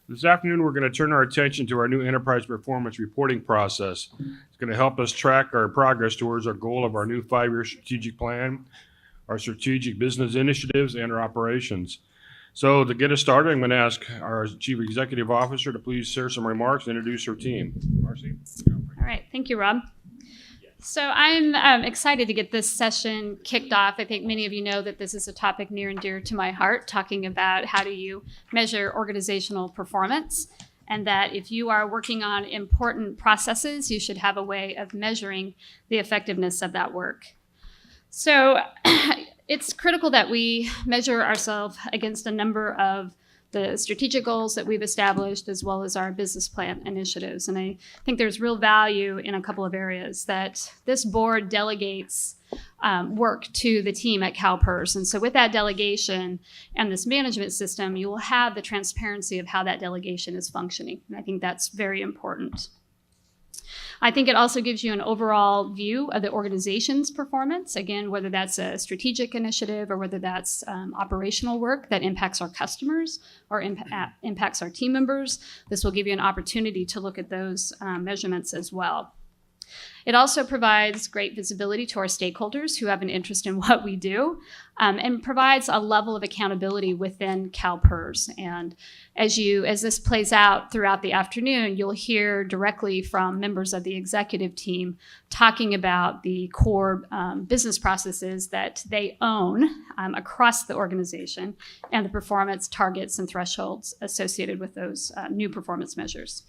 This afternoon, we're going to turn our attention to our new enterprise performance reporting process. It's going to help us track our progress towards our goal of our new 5-year strategic plan, our strategic business initiatives, and our operations. So to get us started, I'm going to ask our Chief Executive Officer to please share some remarks and introduce her team. Marcy? All right, thank you, Rob. So I'm excited to get this session kicked off. I think many of you know that this is a topic near and dear to my heart, talking about how do you measure organizational performance, and that if you are working on important processes, you should have a way of measuring the effectiveness of that work. So it's critical that we measure ourselves against a number of the strategic goals that we've established, as well as our business plan initiatives. And I think there's real value in a couple of areas that this board delegates work to the team at CalPERS. And so with that delegation and this management system, you will have the transparency of how that delegation is functioning. And I think that's very important. I think it also gives you an overall view of the organization's performance, again, whether that's a strategic initiative or whether that's operational work that impacts our customers or impacts our team members. This will give you an opportunity to look at those measurements as well. It also provides great visibility to our stakeholders who have an interest in what we do, and provides a level of accountability within CalPERS. And as this plays out throughout the afternoon, you'll hear directly from members of the executive team talking about the core business processes that they own across the organization and the performance targets and thresholds associated with those new performance measures.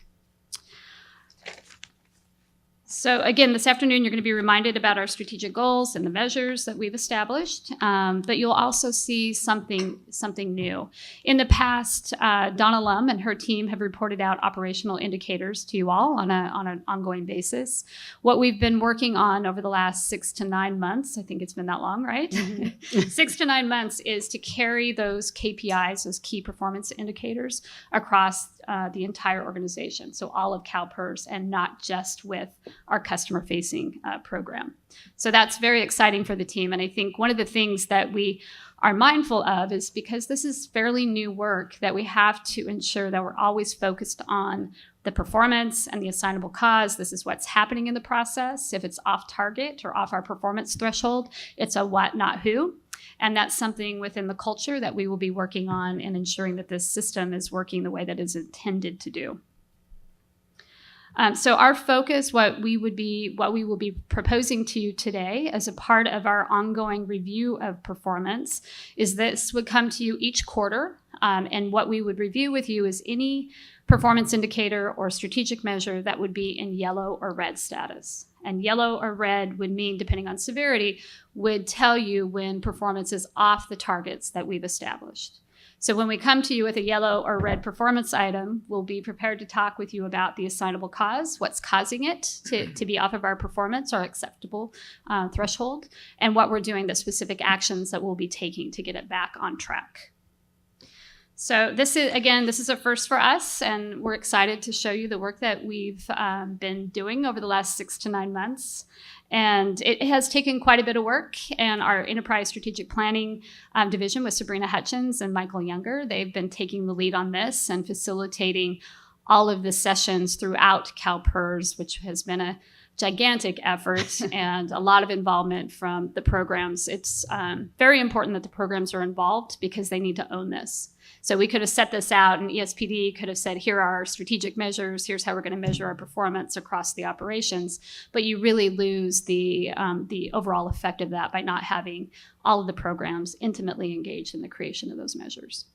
So again, this afternoon, you're going to be reminded about our strategic goals and the measures that we've established, but you'll also see something new. In the past, Donna Lum and her team have reported out operational indicators to you all on an ongoing basis. What we've been working on over the last 6 to 9 months, I think it's been that long, right? Mm-hmm. 6 to 9 months is to carry those KPIs, those key performance indicators, across the entire organization, so all of CalPERS, and not just with our customer-facing program. So that's very exciting for the team. And I think one of the things that we are mindful of is, because this is fairly new work, that we have to ensure that we're always focused on the performance and the assignable cause. This is what's happening in the process. If it's off target or off our performance threshold, it's a what, not who. And that's something within the culture that we will be working on and ensuring that this system is working the way that it's intended to do. So our focus, what we will be proposing to you today as a part of our ongoing review of performance, is this would come to you each quarter. And what we would review with you is any performance indicator or strategic measure that would be in yellow or red status. And yellow or red would mean, depending on severity, would tell you when performance is off the targets that we've established. So when we come to you with a yellow or red performance item, we'll be prepared to talk with you about the assignable cause, what's causing it to be off of our performance or acceptable threshold, and what we're doing, the specific actions that we'll be taking to get it back on track. So this is a first for us, and we're excited to show you the work that we've been doing over the last 6 to 9 months. And it has taken quite a bit of work, and our enterprise strategic planning division with Sabrina Hutchins and Michael Younger, they've been taking the lead on this and facilitating all of the sessions throughout CalPERS, which has been a gigantic effort and a lot of involvement from the programs. It's very important that the programs are involved because they need to own this. So we could have set this out, and ESPD could have said, here are our strategic measures, here's how we're going to measure our performance across the operations, but you really lose the overall effect of that by not having all of the programs intimately engaged in the creation of those measures.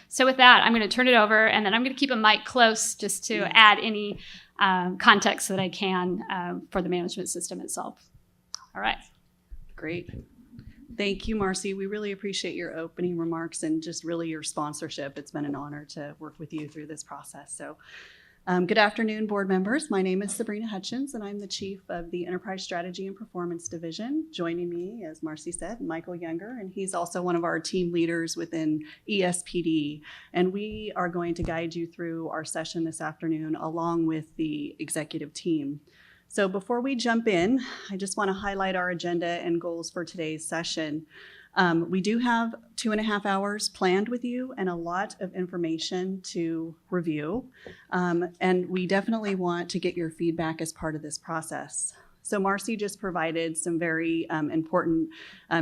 So with that, I'm going to turn it over, and then I'm going to keep a mic close just to add any context that I can for the management system itself. All right. Great. Thank you, Marcy. We really appreciate your opening remarks and just really your sponsorship. It's been an honor to work with you through this process. So good afternoon, board members. My name is Sabrina Hutchins, and I'm the chief of the Enterprise Strategy and Performance Division. Joining me, as Marcy said, Michael Younger, and he's also one of our team leaders within ESPD. And we are going to guide you through our session this afternoon along with the executive team. So before we jump in, I just want to highlight our agenda and goals for today's session. We do have 2.5 hours planned with you and a lot of information to review. And we definitely want to get your feedback as part of this process. So Marcy just provided some very important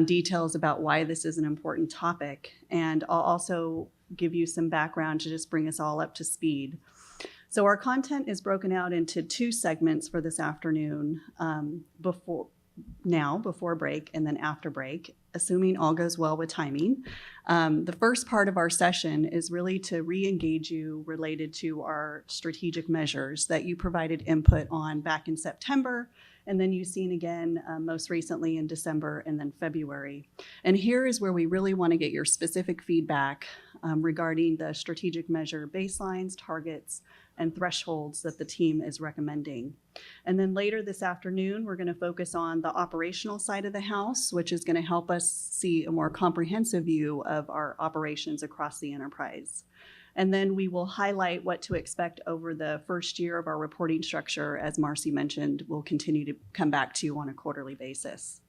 details about why this is an important topic. And I'll also give you some background to just bring us all up to speed. So our content is broken out into 2 segments for this afternoon, before break and then after break, assuming all goes well with timing. The first part of our session is really to re-engage you related to our strategic measures that you provided input on back in September, and then you've seen again most recently in December and then February. And here is where we really want to get your specific feedback regarding the strategic measure baselines, targets, and thresholds that the team is recommending. And then later this afternoon, we're going to focus on the operational side of the house, which is going to help us see a more comprehensive view of our operations across the enterprise. And then we will highlight what to expect over the first year of our reporting structure. As Marcy mentioned, we'll continue to come back to you on a quarterly basis.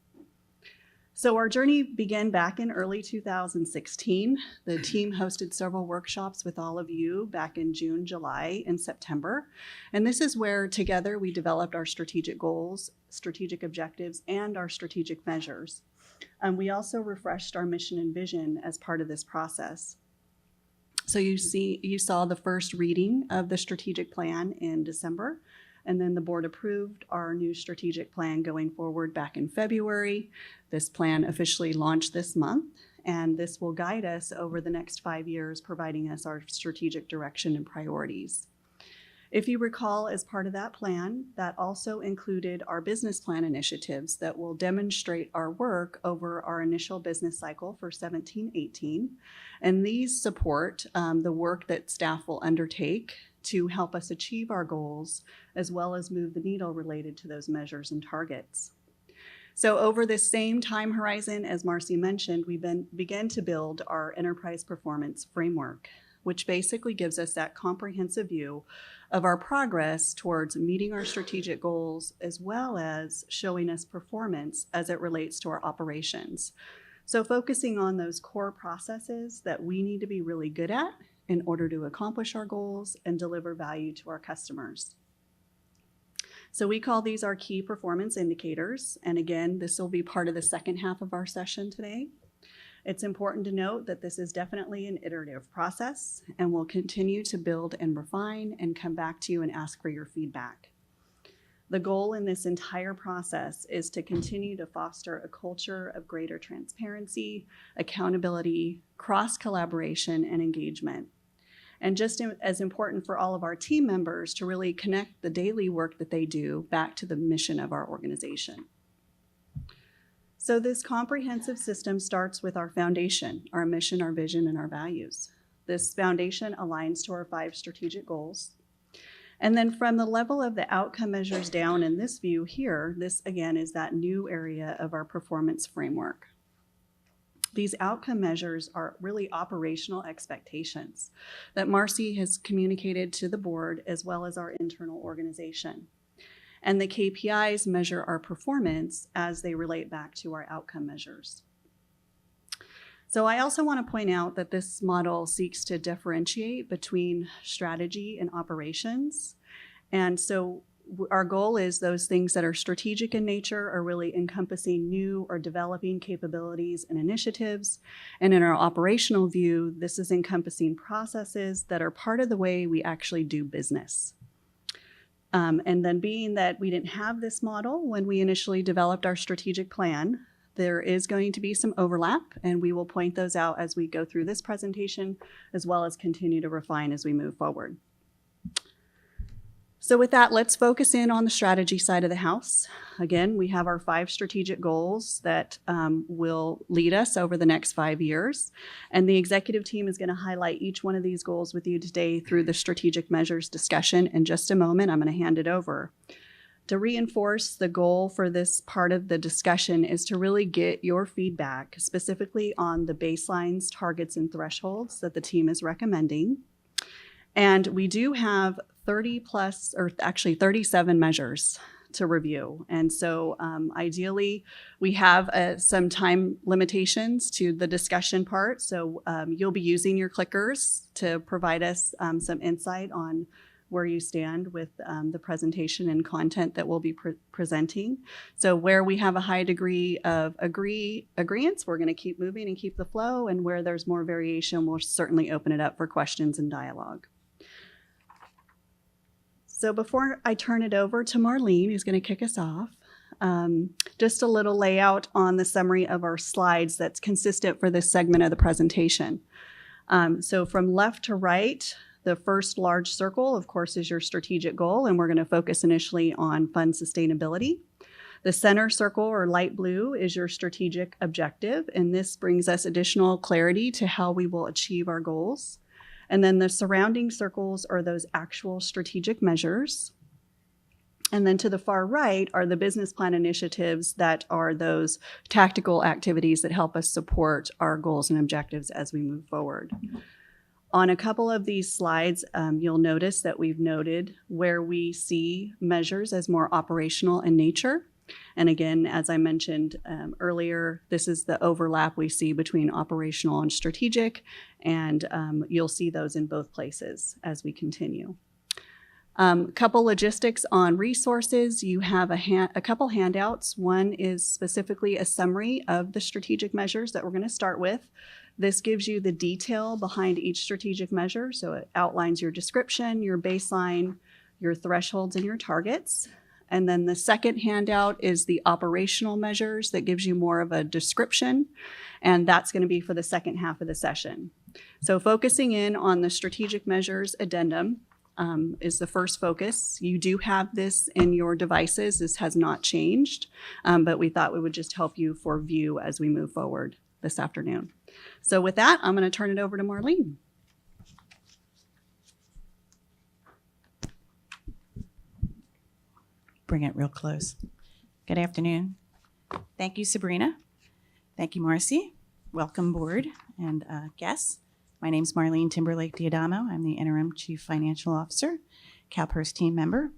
So our journey began back in early 2016. The team hosted several workshops with all of you back in June, July, and September. And this is where together we developed our strategic goals, strategic objectives, and our strategic measures. We also refreshed our mission and vision as part of this process. So you saw the first reading of the strategic plan in December. And then the board approved our new strategic plan going forward back in February. This plan officially launched this month, and this will guide us over the next 5 years, providing us our strategic direction and priorities. If you recall, as part of that plan, that also included our business plan initiatives that will demonstrate our work over our initial business cycle for 17-18. And these support the work that staff will undertake to help us achieve our goals, as well as move the needle related to those measures and targets. So over this same time horizon, as Marcy mentioned, we began to build our enterprise performance framework, which basically gives us that comprehensive view of our progress towards meeting our strategic goals, as well as showing us performance as it relates to our operations. So focusing on those core processes that we need to be really good at in order to accomplish our goals and deliver value to our customers. So we call these our key performance indicators. And again, this will be part of the second half of our session today. It's important to note that this is definitely an iterative process, and we'll continue to build and refine and come back to you and ask for your feedback. The goal in this entire process is to continue to foster a culture of greater transparency, accountability, cross-collaboration, and engagement. And just as important for all of our team members to really connect the daily work that they do back to the mission of our organization. So this comprehensive system starts with our foundation, our mission, our vision, and our values. This foundation aligns to our 5 strategic goals. And then from the level of the outcome measures down in this view here, this again is that new area of our performance framework. These outcome measures are really operational expectations that Marcy has communicated to the board as well as our internal organization. And the KPIs measure our performance as they relate back to our outcome measures. So I also want to point out that this model seeks to differentiate between strategy and operations. And so our goal is those things that are strategic in nature are really encompassing new or developing capabilities and initiatives. And in our operational view, this is encompassing processes that are part of the way we actually do business. And then being that we didn't have this model when we initially developed our strategic plan, there is going to be some overlap, and we will point those out as we go through this presentation, as well as continue to refine as we move forward. So with that, let's focus in on the strategy side of the house. Again, we have our 5 strategic goals that will lead us over the next 5 years. And the executive team is going to highlight each one of these goals with you today through the strategic measures discussion. In just a moment, I'm going to hand it over. To reinforce the goal for this part of the discussion is to really get your feedback specifically on the baselines, targets, and thresholds that the team is recommending. And we do have 30 plus, or actually 37 measures to review. And so ideally, we have some time limitations to the discussion part. So you'll be using your clickers to provide us some insight on where you stand with the presentation and content that we'll be presenting. So where we have a high degree of agreeance, we're going to keep moving and keep the flow. And where there's more variation, we'll certainly open it up for questions and dialogue. So before I turn it over to Marlene, who's going to kick us off, just a little layout on the summary of our slides that's consistent for this segment of the presentation. So from left to right, the first large circle, of course, is your strategic goal, and we're going to focus initially on fund sustainability. The center circle, or light blue, is your strategic objective, and this brings us additional clarity to how we will achieve our goals. And then the surrounding circles are those actual strategic measures. And then to the far right are the business plan initiatives that are those tactical activities that help us support our goals and objectives as we move forward. On a couple of these slides, you'll notice that we've noted where we see measures as more operational in nature. And again, as I mentioned earlier, this is the overlap we see between operational and strategic, and you'll see those in both places as we continue. Couple logistics on resources. You have a couple handouts. One is specifically a summary of the strategic measures that we're going to start with. This gives you the detail behind each strategic measure. So it outlines your description, your baseline, your thresholds, and your targets. And then the second handout is the operational measures that gives you more of a description. And that's going to be for the second half of the session. So focusing in on the strategic measures addendum is the first focus. You do have this in your devices. This has not changed, but we thought we would just help you for view as we move forward this afternoon. So with that, I'm going to turn it over to Marlene. Bring it real close. Good afternoon. Thank you, Sabrina. Thank you, Marcy. Welcome, board and guests. My name is Marlene Timberlake Diadamo. I'm the interim chief financial officer, CalPERS team member.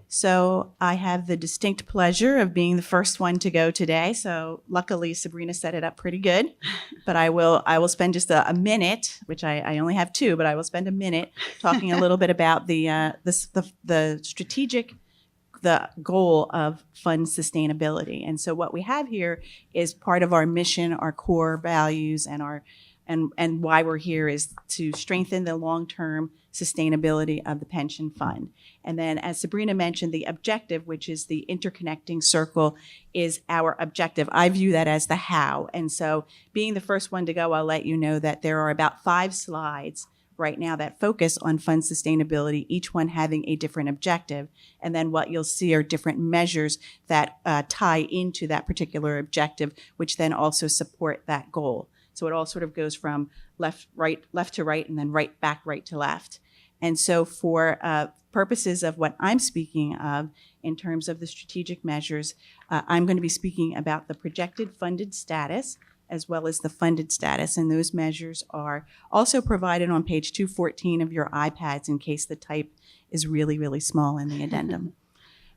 So I have the distinct pleasure of being the first one to go today. So luckily, Sabrina set it up pretty good. But I will spend just a minute, which I only have two, but I will spend a minute talking a little bit about the strategic, the goal of fund sustainability. And so what we have here is part of our mission, our core values, and why we're here is to strengthen the long-term sustainability of the pension fund. And then, as Sabrina mentioned, the objective, which is the interconnecting circle, is our objective. I view that as the how. And so being the first one to go, I'll let you know that there are about 5 slides right now that focus on fund sustainability, each one having a different objective. And then what you'll see are different measures that tie into that particular objective, which then also support that goal. So it all sort of goes from left to right, and then right to left. And so for purposes of what I'm speaking of in terms of the strategic measures, I'm going to be speaking about the projected funded status as well as the funded status. And those measures are also provided on page 214 of your iPads in case the type is really, really small in the addendum.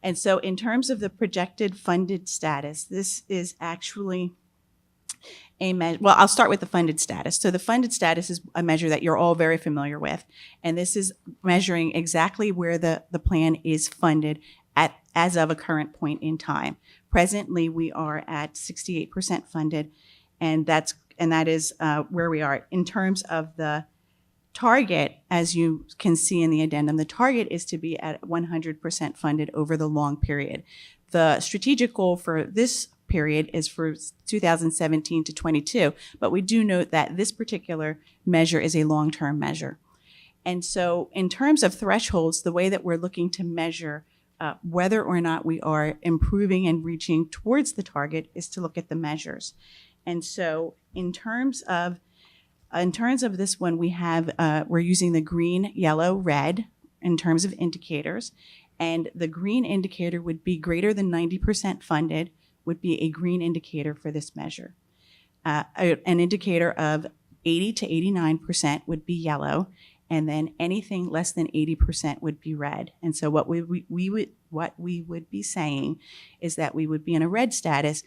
And so in terms of the projected funded status, this is actually I'll start with the funded status. So the funded status is a measure that you're all very familiar with. And this is measuring exactly where the plan is funded as of a current point in time. Presently, we are at 68% funded, and that is where we are. In terms of the target, as you can see in the addendum, the target is to be at 100% funded over the long period. The strategic goal for this period is for 2017 to 22, but we do note that this particular measure is a long-term measure. And so in terms of thresholds, the way that we're looking to measure whether or not we are improving and reaching towards the target is to look at the measures. And so in terms of this one, we're using the green, yellow, red in terms of indicators, and the green indicator would be greater than 90% funded, would be a green indicator for this measure. An indicator of 80 to 89% would be yellow, and then anything less than 80% would be red. And so what we would be saying is that we would be in a red status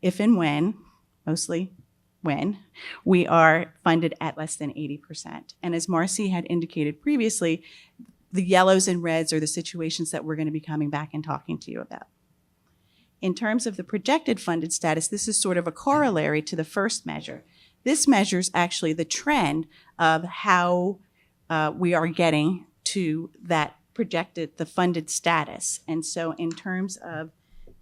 if and when, mostly when, we are funded at less than 80%. And as Marcy had indicated previously, the yellows and reds are the situations that we're going to be coming back and talking to you about. In terms of the projected funded status, this is sort of a corollary to the first measure. This measures actually the trend of how we are getting to that projected, the funded status. And so in terms of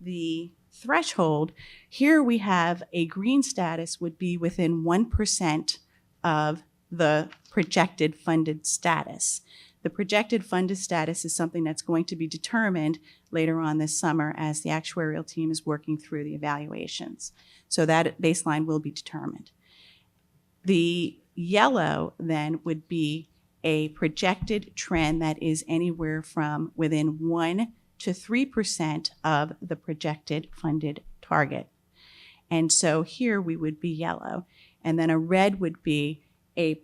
the threshold, here we have a green status would be within 1% of the projected funded status. The projected funded status is something that's going to be determined later on this summer as the actuarial team is working through the evaluations. So that baseline will be determined. The yellow then would be a projected trend that is anywhere from within 1 to 3% of the projected funded target. And so here we would be yellow. And then a red would be a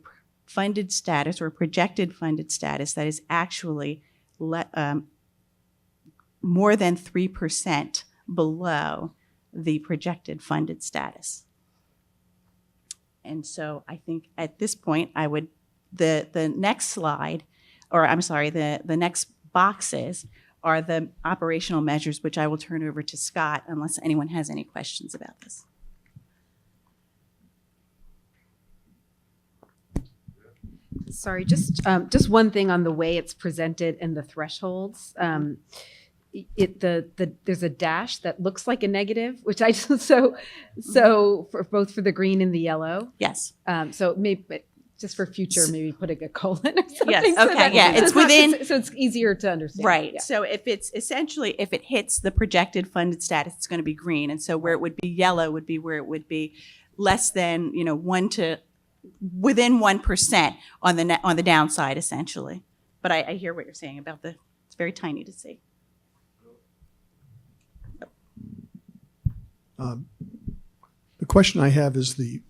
funded status or projected funded status that is actually more than 3% below the projected funded status. And so I think at this point, I would, the next slide, or I'm sorry, the next boxes are the operational measures, which I will turn over to Scott unless anyone has any questions about this. Sorry, just one thing on the way it's presented and the thresholds. There's a dash that looks like a negative, which I just so for both for the green and the yellow. Yes. So maybe just for future, maybe putting a colon or something. Yes. So Okay. that- Yeah. It's within. so it's easier to understand. Right. Yeah. So if it's essentially, if it hits the projected funded status, it's going to be green. And so where it would be yellow would be where it would be less than, within 1% on the downside, essentially. But I hear what you're saying about it's very tiny to see. The question I have is the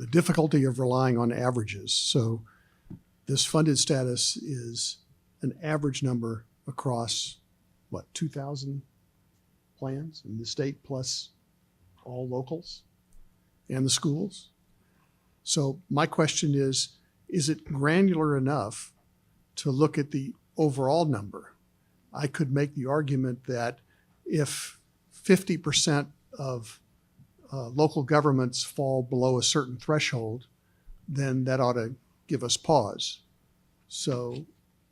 difficulty of relying on averages. So this funded status is an average number across, 2,000 plans in the state plus all locals and the schools? So my question is it granular enough to look at the overall number? I could make the argument that if 50% of local governments fall below a certain threshold, then that ought to give us pause. So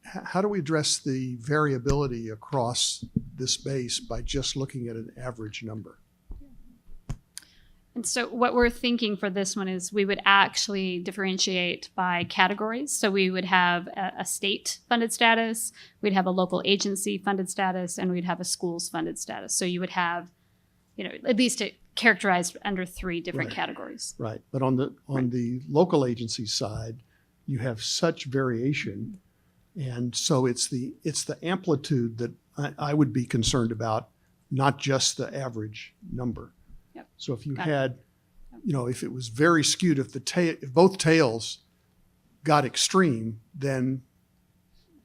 how do we address the variability across this base by just looking at an average number? And so what we're thinking for this one is we would actually differentiate by categories. So we would have a state funded status, we'd have a local agency funded status, and we'd have a schools funded status. So you would have, at least it characterized under 3 different Right. categories. Right, but on the local agency side, you have such variation, and so it's the amplitude that I would be concerned about, not just the average number. Yep. So if you Got it. had, if it was very skewed, if both tails got extreme, then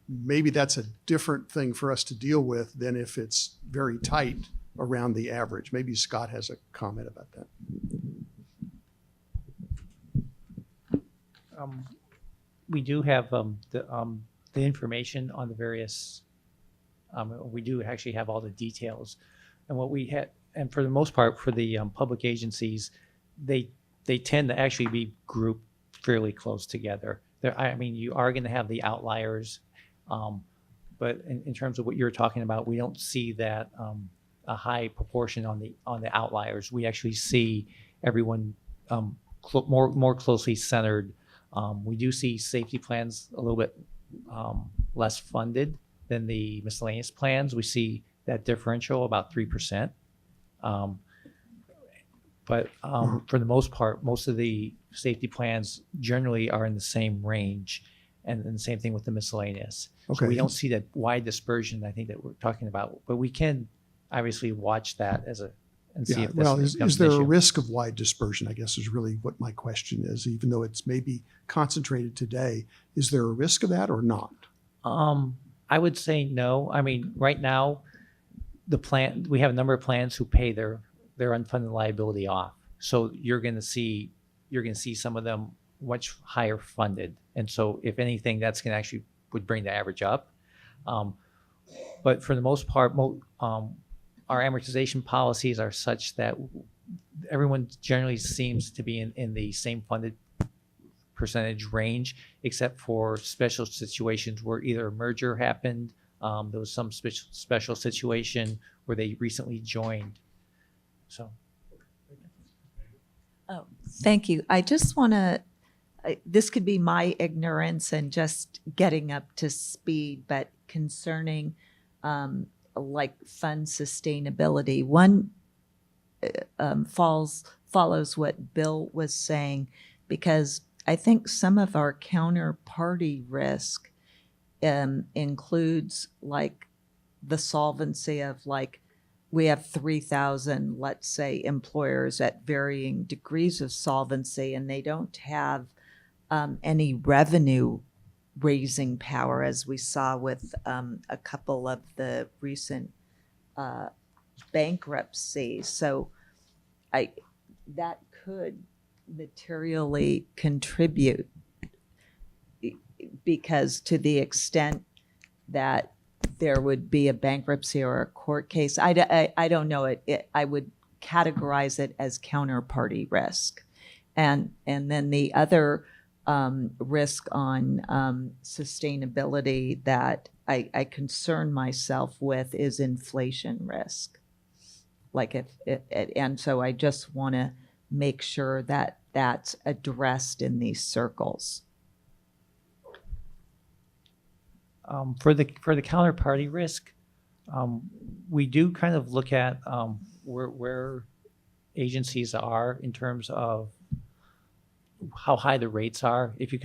maybe that's a different thing for us to deal with than if it's very tight around the average. Maybe Scott has a comment about that. We do have the information on the various. We do actually have all the details, and what we had, and for the most part, for the public agencies, they tend to actually be grouped fairly close together. You are going to have the outliers, but in terms of what you're talking about, we don't see that a high proportion on the outliers. We actually see everyone more closely centered. We do see safety plans a little bit less funded than the miscellaneous plans. We see that differential about 3%. But for the most part, most of the safety plans generally are in the same range, and the same thing with the miscellaneous. Okay. So we don't see that wide dispersion, I think, that we're talking about. But we can obviously watch that as and see Yeah, if this well, becomes is an there a issue. risk of wide dispersion, I guess is really what my question is, even though it's maybe concentrated today. Is there a risk of that or not? I would say no. I mean, right now, we have a number of plans who pay their unfunded liability off. So you're going to see some of them much higher funded. And so if anything, that's going to actually would bring the average up. But for the most part, our amortization policies are such that everyone generally seems to be in the same funded percentage range, except for special situations where either a merger happened, there was some special situation where they recently joined. So. Oh, thank you. I just want to, this could be my ignorance and just getting up to speed, but concerning like fund sustainability. One follows what Bill was saying, because I think some of our counterparty risk includes like the solvency of like, we have 3,000, let's say, employers at varying degrees of solvency, and they don't have any revenue raising power, as we saw with a couple of the recent bankruptcies. So that could materially contribute, because to the extent that there would be a bankruptcy or a court case, I don't know it. I would categorize it as counterparty risk. And then the other risk on sustainability that I concern myself with is inflation risk. Like and so I just want to make sure that that's addressed in these circles. For the counterparty risk, we do kind of look at where agencies are in terms of how high the rates are. If you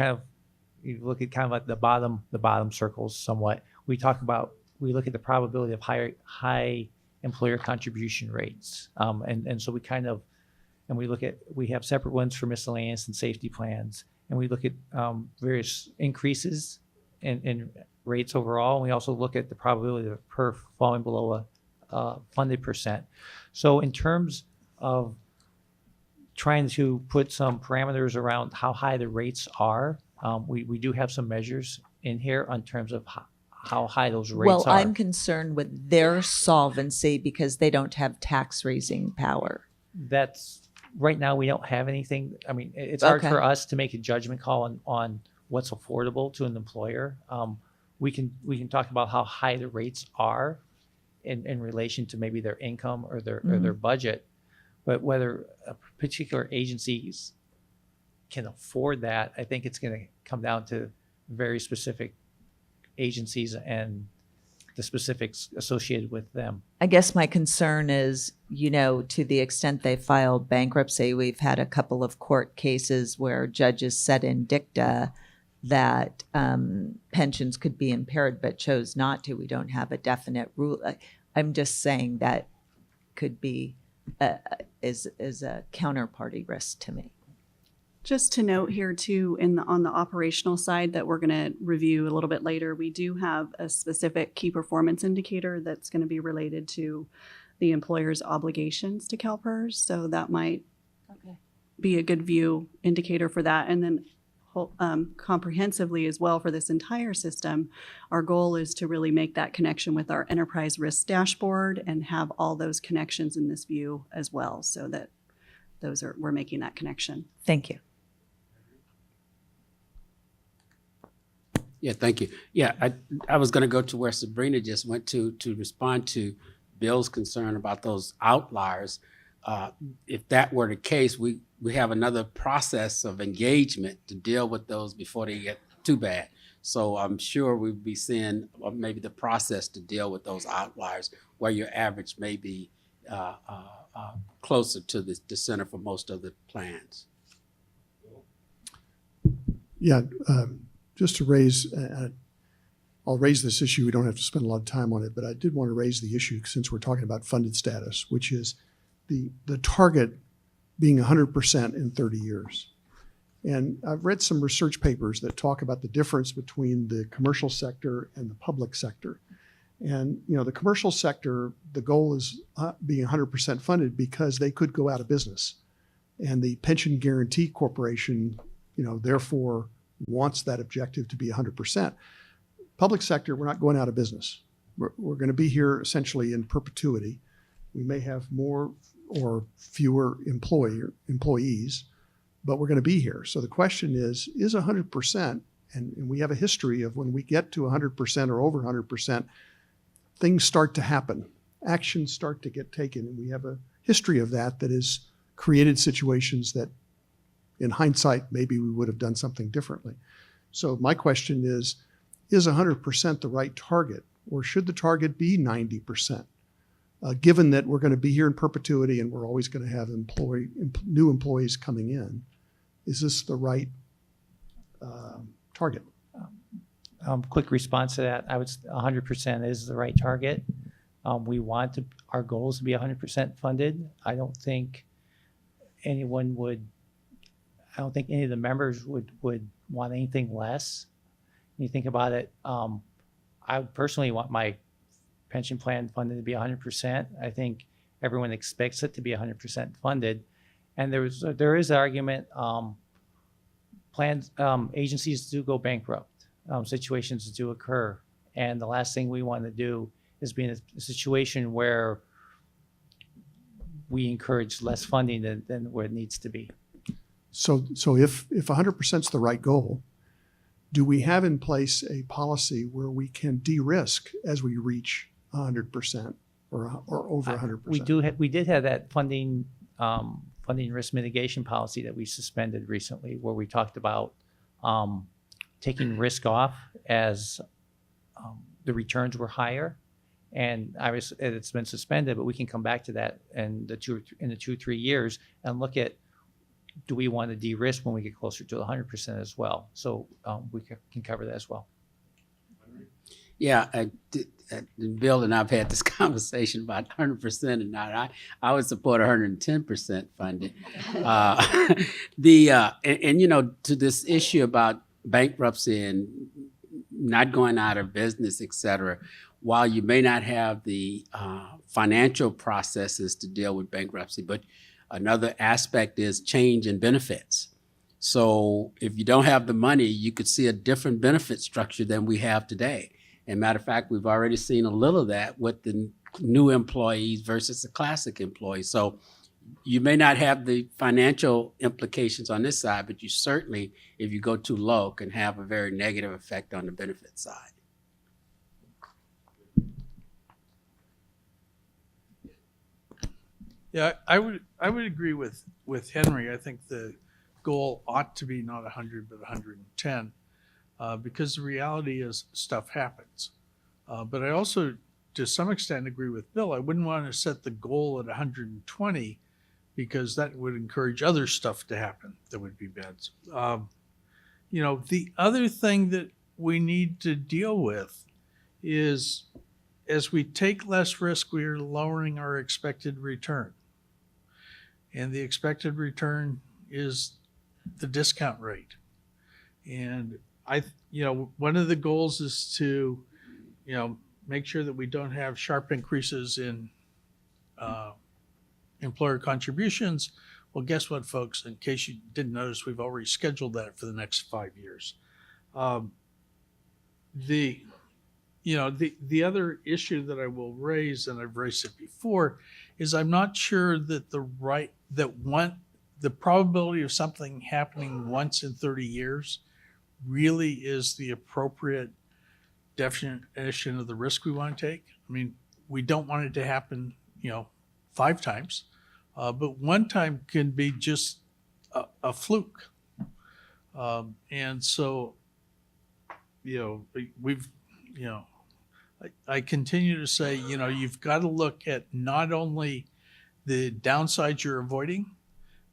look at kind of like the bottom circles somewhat, we look at the probability of high employer contribution rates, and so we have separate ones for miscellaneous and safety plans, and we look at various increases in rates overall. And we also look at the probability of PERF falling below a funded percent. So in terms of trying to put some parameters around how high the rates are, we do have some measures in here on terms of how high those rates Well, are. I'm concerned with their solvency because they don't have tax raising power. That's right now we don't have anything. I mean, it's hard Okay. for us to make a judgment call on what's affordable to an employer. We can talk about how high the rates are in relation to maybe their income or their budget, but whether a particular agencies can afford that, I think it's going to come down to very specific agencies and the specifics associated with them. I guess my concern is, to the extent they filed bankruptcy, we've had a couple of court cases where judges said in dicta that pensions could be impaired but chose not to. We don't have a definite rule. I'm just saying that could be is a counterparty risk to me. Just to note here too, on the operational side that we're going to review a little bit later, we do have a specific key performance indicator that's going to be related to the employer's obligations to CalPERS. So that might be a good view indicator for that. And then comprehensively as well for this entire system, our goal is to really make that connection with our enterprise risk dashboard and have all those connections in this view as well, so that we're making that connection. Thank you. Yeah, thank you. Yeah, I was going to go to where Sabrina just went to respond to Bill's concern about those outliers. If that were the case, we have another process of engagement to deal with those before they get too bad. So I'm sure we'd be seeing maybe the process to deal with those outliers where your average may be closer to the center for most of the plans. Yeah, just to raise, I'll raise this issue. We don't have to spend a lot of time on it, but I did want to raise the issue since we're talking about funded status, which is the target being 100% in 30 years. And I've read some research papers that talk about the difference between the commercial sector and the public sector. And, the commercial sector, the goal is being 100% funded because they could go out of business. And the Pension Guarantee Corporation, therefore wants that objective to be 100%. Public sector, we're not going out of business. We're going to be here essentially in perpetuity. We may have more or fewer employees, but we're going to be here. So the question is 100%, and we have a history of when we get to 100% or over 100%, things start to happen. Actions start to get taken, and we have a history of that has created situations that, in hindsight, maybe we would have done something differently. So my question is 100% the right target, or should the target be 90%? Given that we're going to be here in perpetuity and we're always going to have new employees coming in, is this the right target? Quick response to that. I would 100% is the right target. We want our goals to be 100% funded. I don't think any of the members would want anything less. When you think about it, I personally want my pension plan funded to be 100%. I think everyone expects it to be 100% funded. And there is argument, agencies do go bankrupt. Situations do occur. And the last thing we want to do is be in a situation where we encourage less funding than where it needs to be. So if 100% is the right goal, do we have in place a policy where we can de-risk as we reach 100% or over 100%? We did have that funding risk mitigation policy that we suspended recently, where we talked about taking risk off as the returns were higher. And obviously it's been suspended, but we can come back to that in the 2-3 years and look at, do we want to de-risk when we get closer to 100% as well? So we can cover that as well. Yeah, Bill and I've had this conversation about 100% and not. I would support 110% funded. To this issue about bankruptcy and not going out of business, et cetera, while you may not have the financial processes to deal with bankruptcy, but another aspect is change in benefits. So if you don't have the money, you could see a different benefit structure than we have today. And matter of fact, we've already seen a little of that with the new employees versus the classic employees. So you may not have the financial implications on this side, but you certainly, if you go too low, can have a very negative effect on the benefit side. Yeah, I would agree with Henry. I think the goal ought to be not 100 but 110, because the reality is stuff happens. But I also, to some extent, agree with Bill. I wouldn't want to set the goal at 120 because that would encourage other stuff to happen that would be bad. The other thing that we need to deal with is, as we take less risk, we are lowering our expected return. And the expected return is the discount rate. And one of the goals is to, make sure that we don't have sharp increases in employer contributions. Well, guess what, folks? In case you didn't notice, we've already scheduled that for the next 5 years. The other issue that I will raise, and I've raised it before, is I'm not sure that the probability of something happening once in 30 years really is the appropriate definition of the risk we want to take. I mean, we don't want it to happen, 5 times, but one time can be just a fluke. And so, I continue to say, you've got to look at not only the downsides you're avoiding,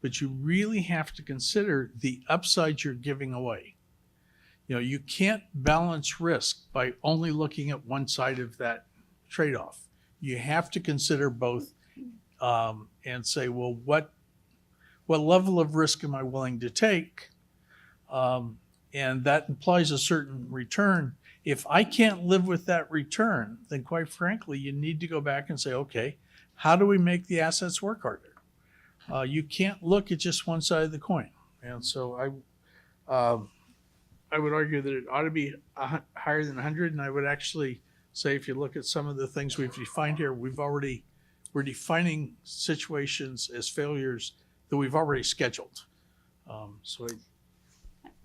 but you really have to consider the upsides you're giving away. You can't balance risk by only looking at one side of that trade-off. You have to consider both and say, well, what level of risk am I willing to take? And that implies a certain return. If I can't live with that return, then quite frankly, you need to go back and say, okay, how do we make the assets work harder? You can't look at just one side of the coin. And so I would argue that it ought to be higher than 100. And I would actually say, if you look at some of the things we've defined here, we're defining situations as failures that we've already scheduled.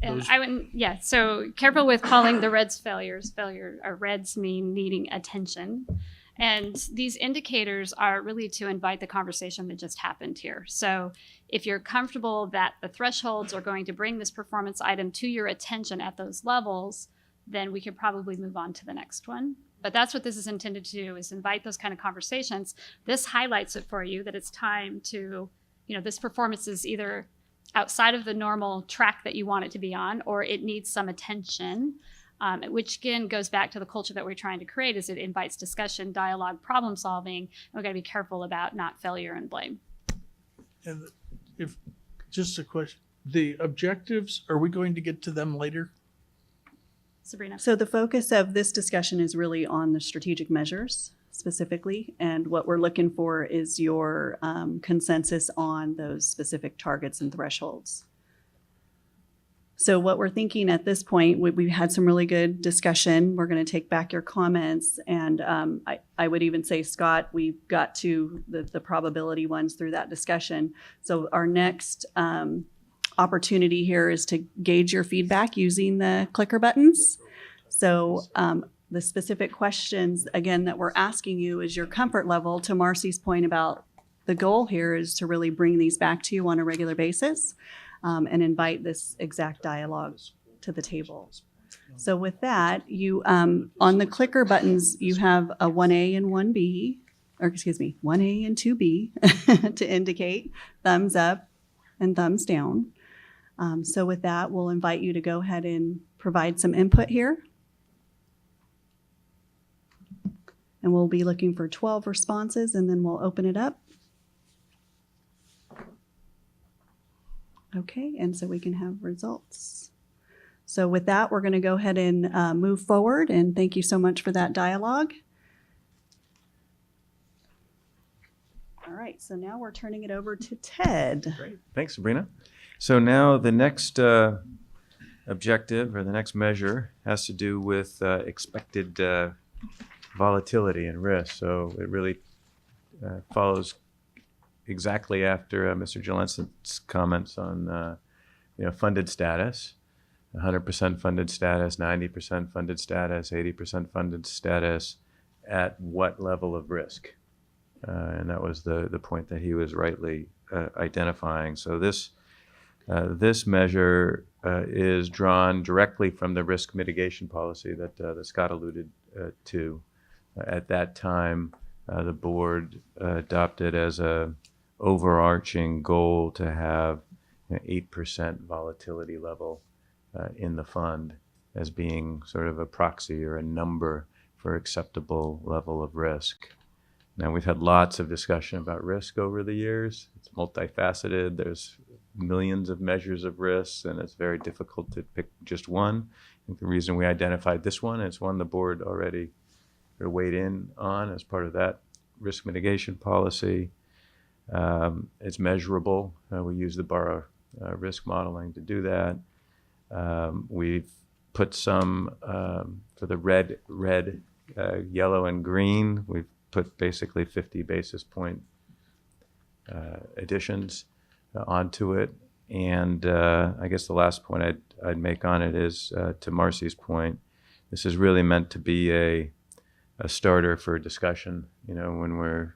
And Those- I would, yeah, so careful with calling the reds failures. Reds mean needing attention. And these indicators are really to invite the conversation that just happened here. So if you're comfortable that the thresholds are going to bring this performance item to your attention at those levels, then we could probably move on to the next one. But that's what this is intended to do, is invite those kind of conversations. This highlights it for you that it's time to, this performance is either outside of the normal track that you want it to be on, or it needs some attention, which again goes back to the culture that we're trying to create, is it invites discussion, dialogue, problem solving. And we've got to be careful about not failure and blame. And if, just a question, the objectives, are we going to get to them later? Sabrina. So the focus of this discussion is really on the strategic measures specifically, and what we're looking for is your consensus on those specific targets and thresholds. So what we're thinking at this point, we've had some really good discussion. We're going to take back your comments, and I would even say, Scott, we've got to the probability ones through that discussion. So our next opportunity here is to gauge your feedback using the clicker buttons. So the specific questions, again, that we're asking you is your comfort level. To Marcy's point about the goal here is to really bring these back to you on a regular basis and invite this exact dialogue to the table. So with that, you on the clicker buttons, you have a 1A and 1B, or excuse me, 1A and 2B to indicate thumbs up and thumbs down. So with that, we'll invite you to go ahead and provide some input here. And we'll be looking for 12 responses, and then we'll open it up. Okay, and so we can have results. So with that, we're going to go ahead and move forward, and thank you so much for that dialogue. All right, so now we're turning it over to Ted. Great. Thanks, Sabrina. So now the next objective or the next measure has to do with expected volatility and risk. So it really follows exactly after Mr. Jelensik's comments on funded status, 100% funded status, 90% funded status, 80% funded status, at what level of risk? And that was the point that he was rightly identifying. So this measure is drawn directly from the risk mitigation policy that Scott alluded to. At that time, the board adopted as a overarching goal to have 8% volatility level in the fund as being sort of a proxy or a number for acceptable level of risk. Now, we've had lots of discussion about risk over the years. It's multifaceted. There's millions of measures of risks, and it's very difficult to pick just one. I think the reason we identified this one, it's one the board already weighed in on as part of that risk mitigation policy. It's measurable. We use the borrower risk modeling to do that. We've put some for the red, yellow, and green. We've put basically 50 basis point additions onto it. And I guess the last point I'd make on it is, to Marcy's point, this is really meant to be a starter for discussion. When we're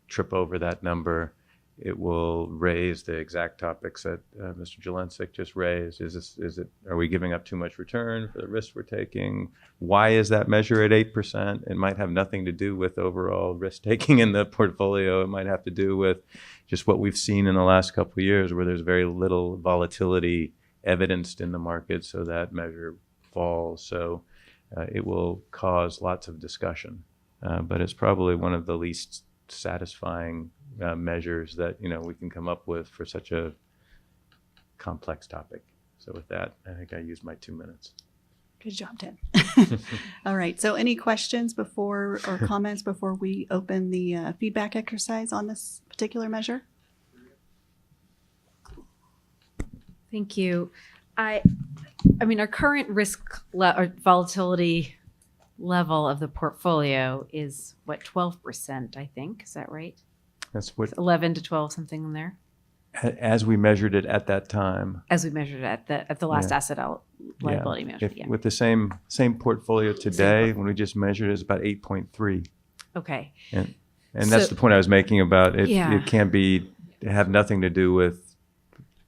trip over that number, it will raise the exact topics that Mr. Jelensik just raised. Are we giving up too much return for the risk we're taking? Why is that measure at 8%? It might have nothing to do with overall risk taking in the portfolio. It might have to do with just what we've seen in the last couple of years, where there's very little volatility evidenced in the market, so that measure falls. So it will cause lots of discussion, but it's probably one of the least satisfying measures that, we can come up with for such a complex topic. So with that, I think I used my 2 minutes. Good job, Ted. All right. So any questions or comments before we open the feedback exercise on this particular measure? Thank you. I mean, our current risk or volatility level of the portfolio is what, 12%, I think. Is that right? That's what, 11 to 12, something in there, as we measured it at that time. as we measured it at the last Yeah. asset liability measurement. If, with the same portfolio today, when we just measured it, it's about 8.3. Okay. And that's So- the point I was making about it. Yeah. It can't have nothing to do with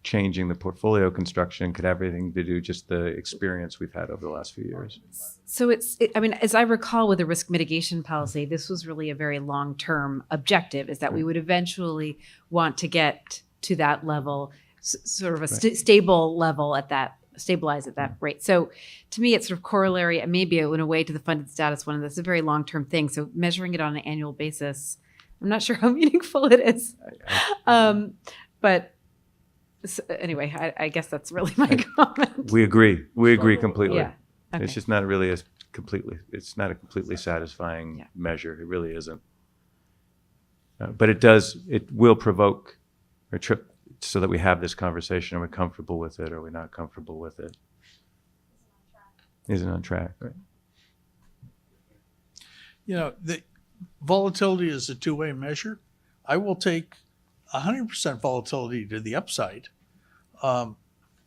changing the portfolio construction. Could have everything to do just the experience we've had over the last few years. So I mean, as I recall with the risk mitigation policy, this was really a very long-term objective, is that we would eventually want to get to that level, sort of a stable level stabilize at that rate. So to me, it's sort of corollary, and maybe in a way, to the funded status one, that's a very long-term thing. So measuring it on an annual basis, I'm not sure how meaningful it is. But so anyway, I guess that's really my comment. We agree. We agree completely. Yeah. Okay. It's just not really it's not a completely satisfying Yeah. measure. It really isn't. But it will provoke a trip so that we have this conversation. Are we comfortable with it? Or are we not comfortable with it? Is it on track? Right. The volatility is a two-way measure. I will take 100% volatility to the upside.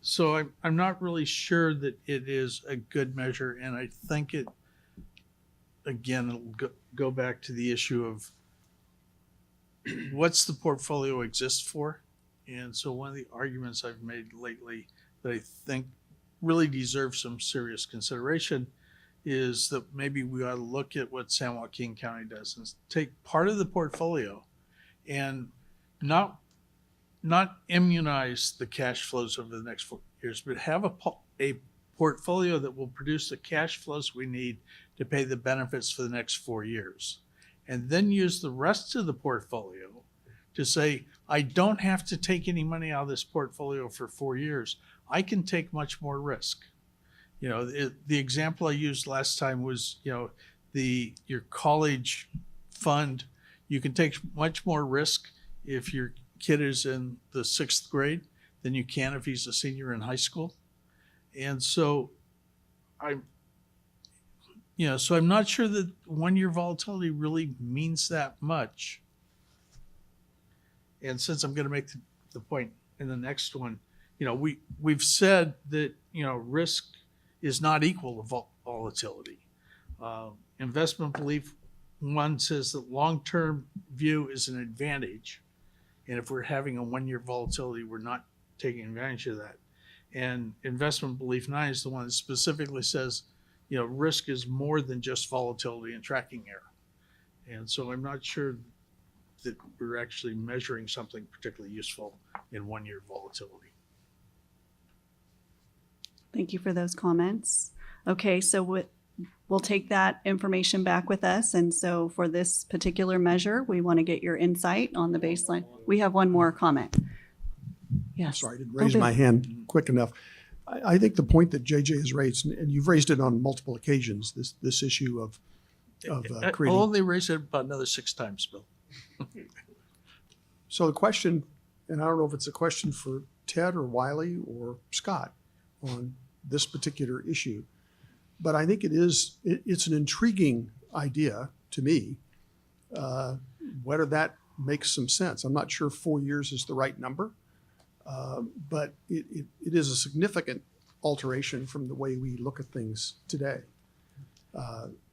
So I'm not really sure that it is a good measure, and I think it, again, it'll go back to the issue of what's the portfolio exist for? And so one of the arguments I've made lately that I think really deserves some serious consideration is that maybe we ought to look at what San Joaquin County does and take part of the portfolio and not immunize the cash flows over the next 4 years, but have a portfolio that will produce the cash flows we need to pay the benefits for the next 4 years. And then use the rest of the portfolio to say, I don't have to take any money out of this portfolio for 4 years. I can take much more risk. The example I used last time was, your college fund, you can take much more risk if your kid is in the 6th grade than you can if he's a senior in high school. And so I'm not sure that 1 year volatility really means that much. And since I'm going to make the point in the next one, we've said that, risk is not equal to volatility. Investment belief one says that long-term view is an advantage. And if we're having a 1 year volatility, we're not taking advantage of that. And investment belief 9 is the one that specifically says, risk is more than just volatility and tracking error. And so I'm not sure that we're actually measuring something particularly useful in 1 year volatility. Thank you for those comments. Okay, so we'll take that information back with us. And so for this particular measure, we want to get your insight on the baseline. We have one more comment. Yes. Sorry, I didn't raise my hand quick enough. I think the point that JJ has raised, and you've raised it on multiple occasions, this issue of I'll creating. only raise it about another 6 times, Bill. So the question, and I don't know if it's a question for Ted or Wiley or Scott on this particular issue, but I think it's an intriguing idea to me, whether that makes some sense. I'm not sure 4 years is the right number, but it is a significant alteration from the way we look at things today.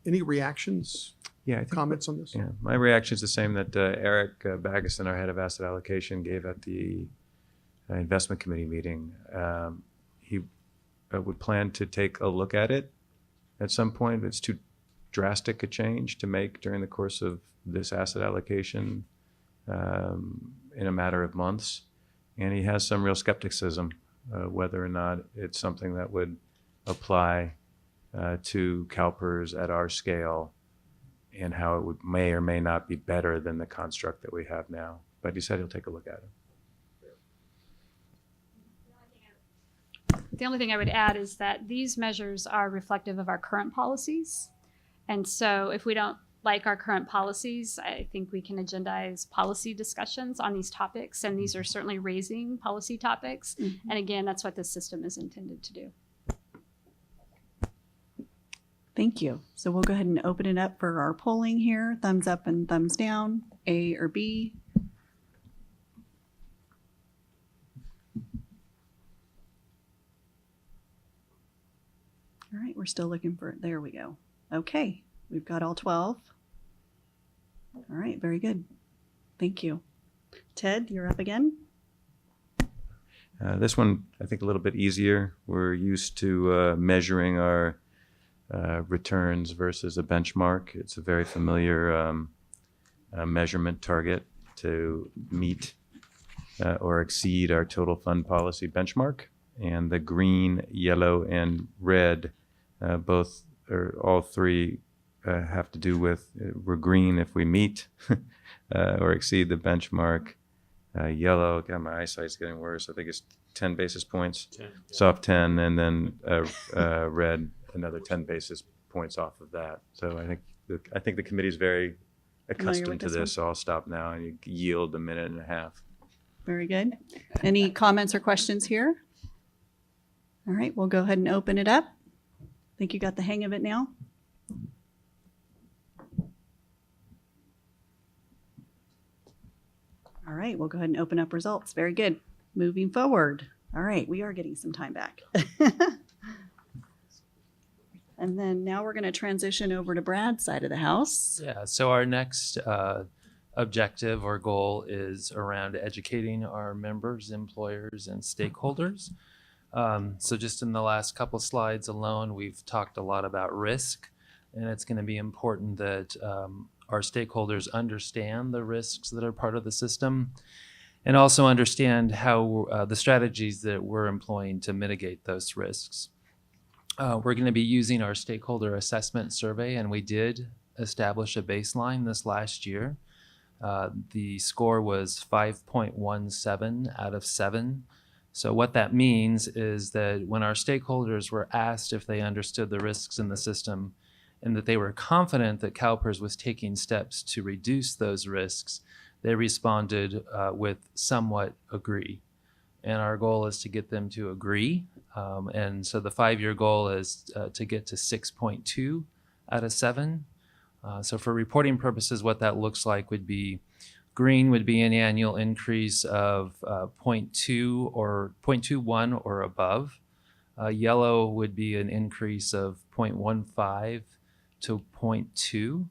Any reactions, Yeah, I think comments on this? Yeah, my reaction is the same that Eric Baggison, our head of asset allocation, gave at the investment committee meeting. He would plan to take a look at it at some point. It's too drastic a change to make during the course of this asset allocation in a matter of months. And he has some real skepticism whether or not it's something that would apply to CalPERS at our scale, and how it may or may not be better than the construct that we have now. but he said he'll take a look at it. The only thing I would add is that these measures are reflective of our current policies. And so if we don't like our current policies, I think we can agendize policy discussions on these topics. And these are certainly raising policy topics. Mm-hmm. And again, that's what this system is intended to do. Thank you. So we'll go ahead and open it up for our polling here. Thumbs up and thumbs down, A or B. All right, we're still looking for, there we go. Okay, we've got all 12. All right, very good. Thank you. Ted, you're up again. This one, I think, a little bit easier. We're used to measuring our returns versus a benchmark. It's a very familiar measurement target to meet or exceed our total fund policy benchmark. And the green, yellow, and red, both or all three have to do with we're green if we meet or exceed the benchmark. Yellow, God, my eyesight's getting worse. I think it's 10 basis points, 10, yeah. soft 10, and then red, another 10 basis points off of that. So I think the committee's very accustomed to this this. So I'll stop now and you yield a minute and a half. Very good. Any comments or questions here? All right, we'll go ahead and open it up. I think you got the hang of it now. All right, we'll go ahead and open up results. Very good. Moving forward. All right, we are getting some time back. And then now we're going to transition over to Brad's side of the house. Yeah, so our next objective or goal is around educating our members, employers, and stakeholders. So just in the last couple slides alone, we've talked a lot about risk, and it's going to be important that our stakeholders understand the risks that are part of the system and also understand how the strategies that we're employing to mitigate those risks. We're going to be using our stakeholder assessment survey, and we did establish a baseline this last year. The score was 5.17 out of 7. So what that means is that when our stakeholders were asked if they understood the risks in the system and that they were confident that CalPERS was taking steps to reduce those risks, they responded with somewhat agree. And our goal is to get them to agree. And so the 5-year goal is to get to 6.2 out of 7. So for reporting purposes, what that looks like would be green would be an annual increase of 0.2 or 0.21 or above. Yellow would be an increase of 0.15 to 0.2.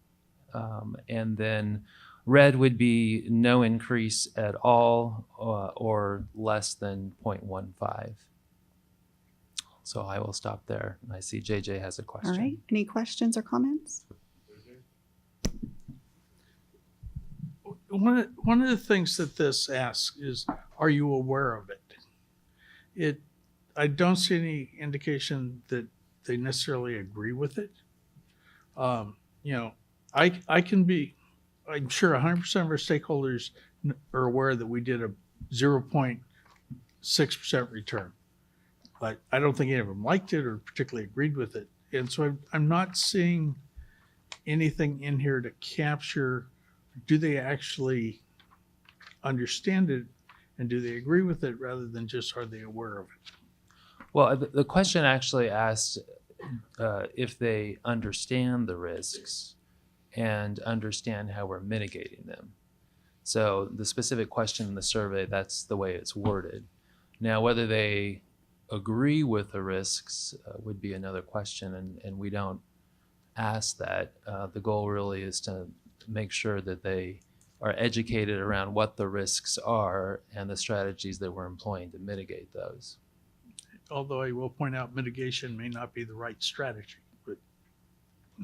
And then red would be no increase at all or less than 0.15. So I will stop there. I see JJ has a question. All right, any questions or comments? One of the things that this asks is, are you aware of it? I don't see any indication that they necessarily agree with it. I'm sure 100% of our stakeholders are aware that we did a 0.6% return, but I don't think any of them liked it or particularly agreed with it. And so I'm not seeing anything in here to capture, do they actually understand it and do they agree with it rather than just are they aware of it? Well, the question actually asked if they understand the risks and understand how we're mitigating them. So the specific question in the survey, that's the way it's worded. Now, whether they agree with the risks would be another question, and we don't ask that. The goal really is to make sure that they are educated around what the risks are and the strategies that we're employing to mitigate those. Although I will point out mitigation may not be the right strategy. But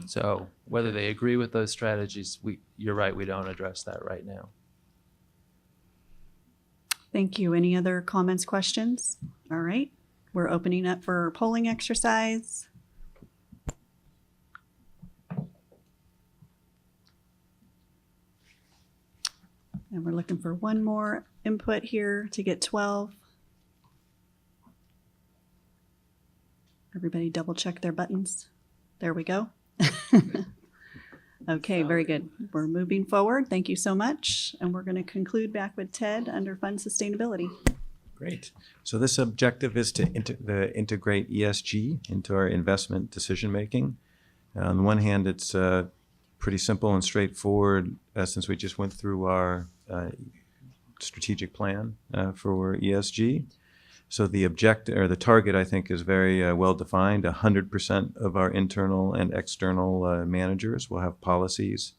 So whether they agree with those strategies, you're right, we don't address that right now. Thank you. Any other comments, questions? All right, we're opening up for polling exercise. And we're looking for one more input here to get 12. Everybody double check their buttons. There we go. Okay, very good. We're moving forward. Thank you so much. And we're going to conclude back with Ted under fund sustainability. Great. So this objective is to integrate ESG into our investment decision-making. On the one hand, it's pretty simple and straightforward since we just went through our strategic plan for ESG. So the objective or the target, I think, is very well defined. 100% of our internal and external managers will have policies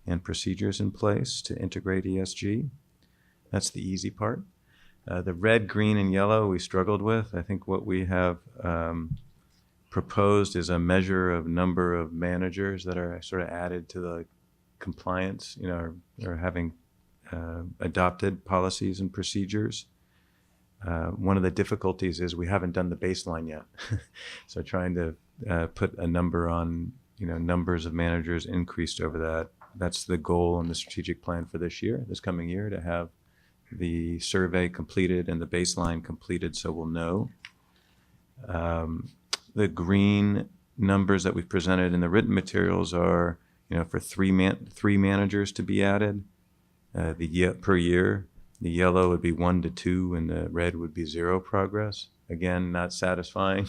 and procedures in place to integrate ESG. That's the easy part. The red, green, and yellow we struggled with. I think what we have proposed is a measure of number of managers that are sort of added to the compliance, or having adopted policies and procedures. One of the difficulties is we haven't done the baseline yet. So trying to put a number on, numbers of managers increased over that. That's the goal in the strategic plan for this coming year, to have the survey completed and the baseline completed so we'll know. The green numbers that we've presented in the written materials are, for three managers to be added per year. The yellow would be 1 to 2, and the red would be 0 progress. Again, not satisfying.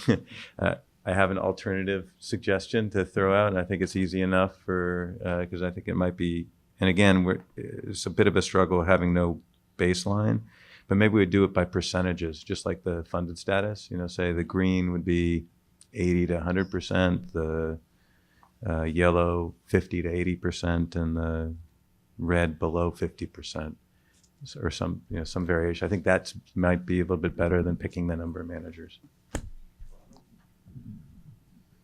I have an alternative suggestion to throw out, and I think it's easy enough because I think it might be, and again, it's a bit of a struggle having no baseline, but maybe we'd do it by percentages, just like the funded status. Say the green would be 80 to 100%, the yellow 50 to 80%, and the red below 50%. Or some variation. I think that might be a little bit better than picking the number of managers.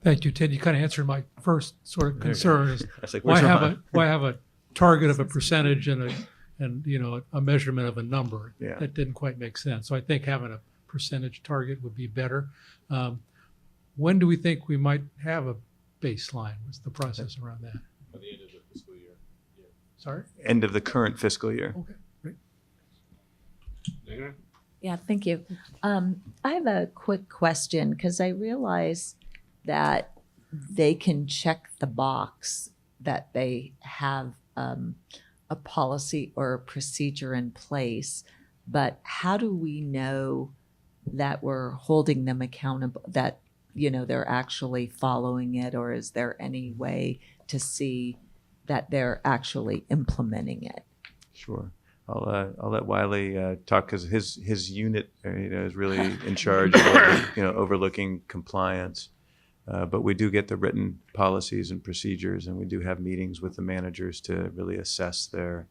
Thank you, Ted. You kind of answered my first sort of concern is Like, why have a target of a percentage and a measurement of a number? Yeah. That didn't quite make sense. So I think having a percentage target would be better. When do we think we might have a baseline? What's the process around that? By the end of the fiscal year. Yeah. Sorry? End of the current fiscal year. Okay. Dana? Yeah, thank you. I have a quick question because I realize that they can check the box that they have a policy or a procedure in place, but how do we know that we're holding them accountable, that they're actually following it, or is there any way to see that they're actually implementing it? Sure. I'll let Wiley talk because his unit is really in charge of overlooking compliance. But we do get the written policies and procedures, and we do have meetings with the managers to really assess their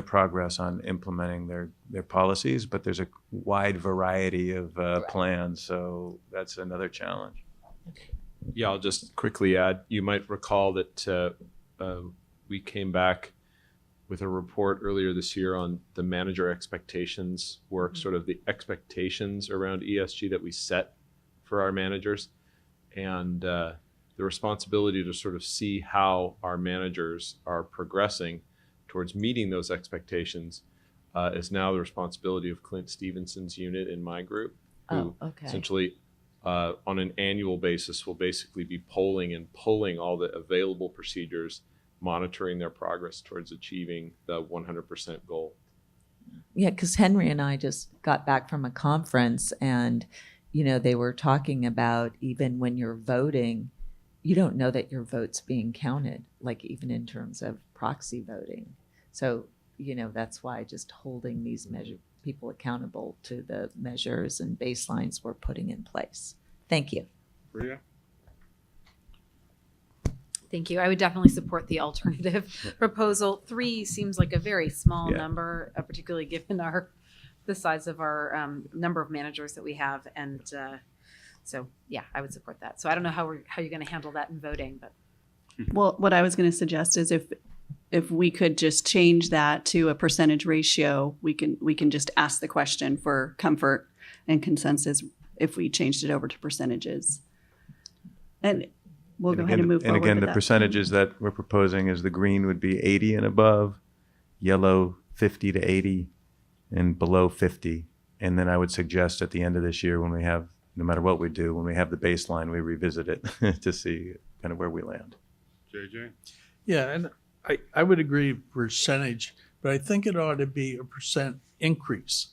progress on implementing their policies. But there's a wide variety of plans, so that's another challenge. Yeah, I'll just quickly add. You might recall that we came back with a report earlier this year on the manager expectations work, sort of the expectations around ESG that we set for our managers, and the responsibility to sort of see how our managers are progressing towards meeting those expectations is now the responsibility of Clint Stevenson's unit in my group, who essentially on an annual basis will basically be polling and pulling all the available procedures, monitoring their progress towards achieving the 100% goal. Yeah, because Henry and I just got back from a conference, and they were talking about even when you're voting, you don't know that your vote's being counted, like even in terms of proxy voting. So that's why just holding these people accountable to the measures and baselines we're putting in place. Thank you. Maria? Thank you. I would definitely support the alternative proposal. 3 seems like a very small number, particularly given the size of our number of managers that we have, and so yeah, I would support that. So I don't know how you're going to handle that in voting, but Well, what I was going to suggest is if we could just change that to a percentage ratio, we can just ask the question for comfort and consensus if we changed it over to percentages. And we'll go ahead and move forward. And again, with the that. percentages that we're proposing is the green would be 80 and above, yellow 50 to 80, and below 50. And then I would suggest at the end of this year, when we have, no matter what we do, when we have the baseline, we revisit it to see kind of where we land. JJ? Yeah, and I would agree percentage, but I think it ought to be a percent increase.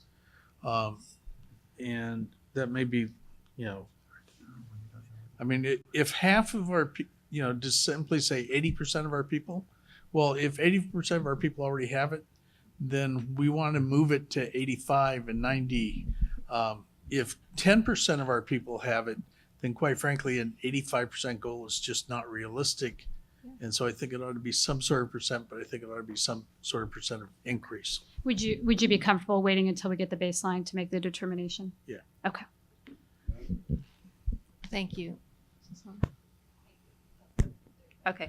And that may be, I mean, if half of our, just simply say 80% of our people, well, if 80% of our people already have it, then we want to move it to 85 and 90. If 10% of our people have it, then quite frankly, an 85% goal is just not realistic. And so I think it ought to be some sort of percent, but I think it ought to be some sort of percent of increase. Would you be comfortable waiting until we get the baseline to make the determination? Yeah. Okay. Thank you. Okay,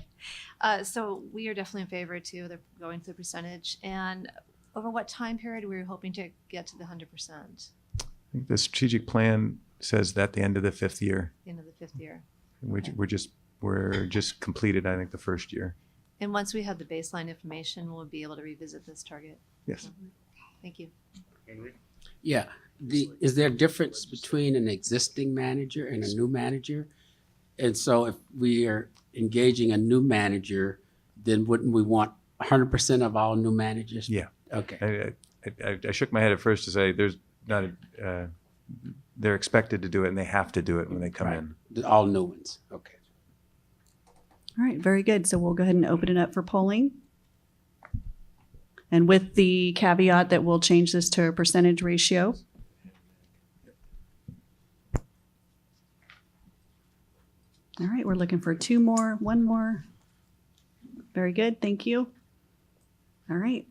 so we are definitely in favor too, of going to the percentage. And over what time period were we hoping to get to the 100%? I think the strategic plan says that the end of the 5th year. The end of the 5th year. We're just completed, I think, the first year. And once we have the baseline information, we'll be able to revisit this target. Yes. Thank you. Henry? Yeah. Is there a difference between an existing manager and a new manager? And so if we are engaging a new manager, then wouldn't we want 100% of all new managers? Yeah. Okay. I shook my head at first to say there's not they're expected to do it and they have to do it when they come in. All new ones. Okay. All right, very good. So we'll go ahead and open it up for polling. And with the caveat that we'll change this to a percentage ratio. All right, we're looking for one more. Very good, thank you. All right.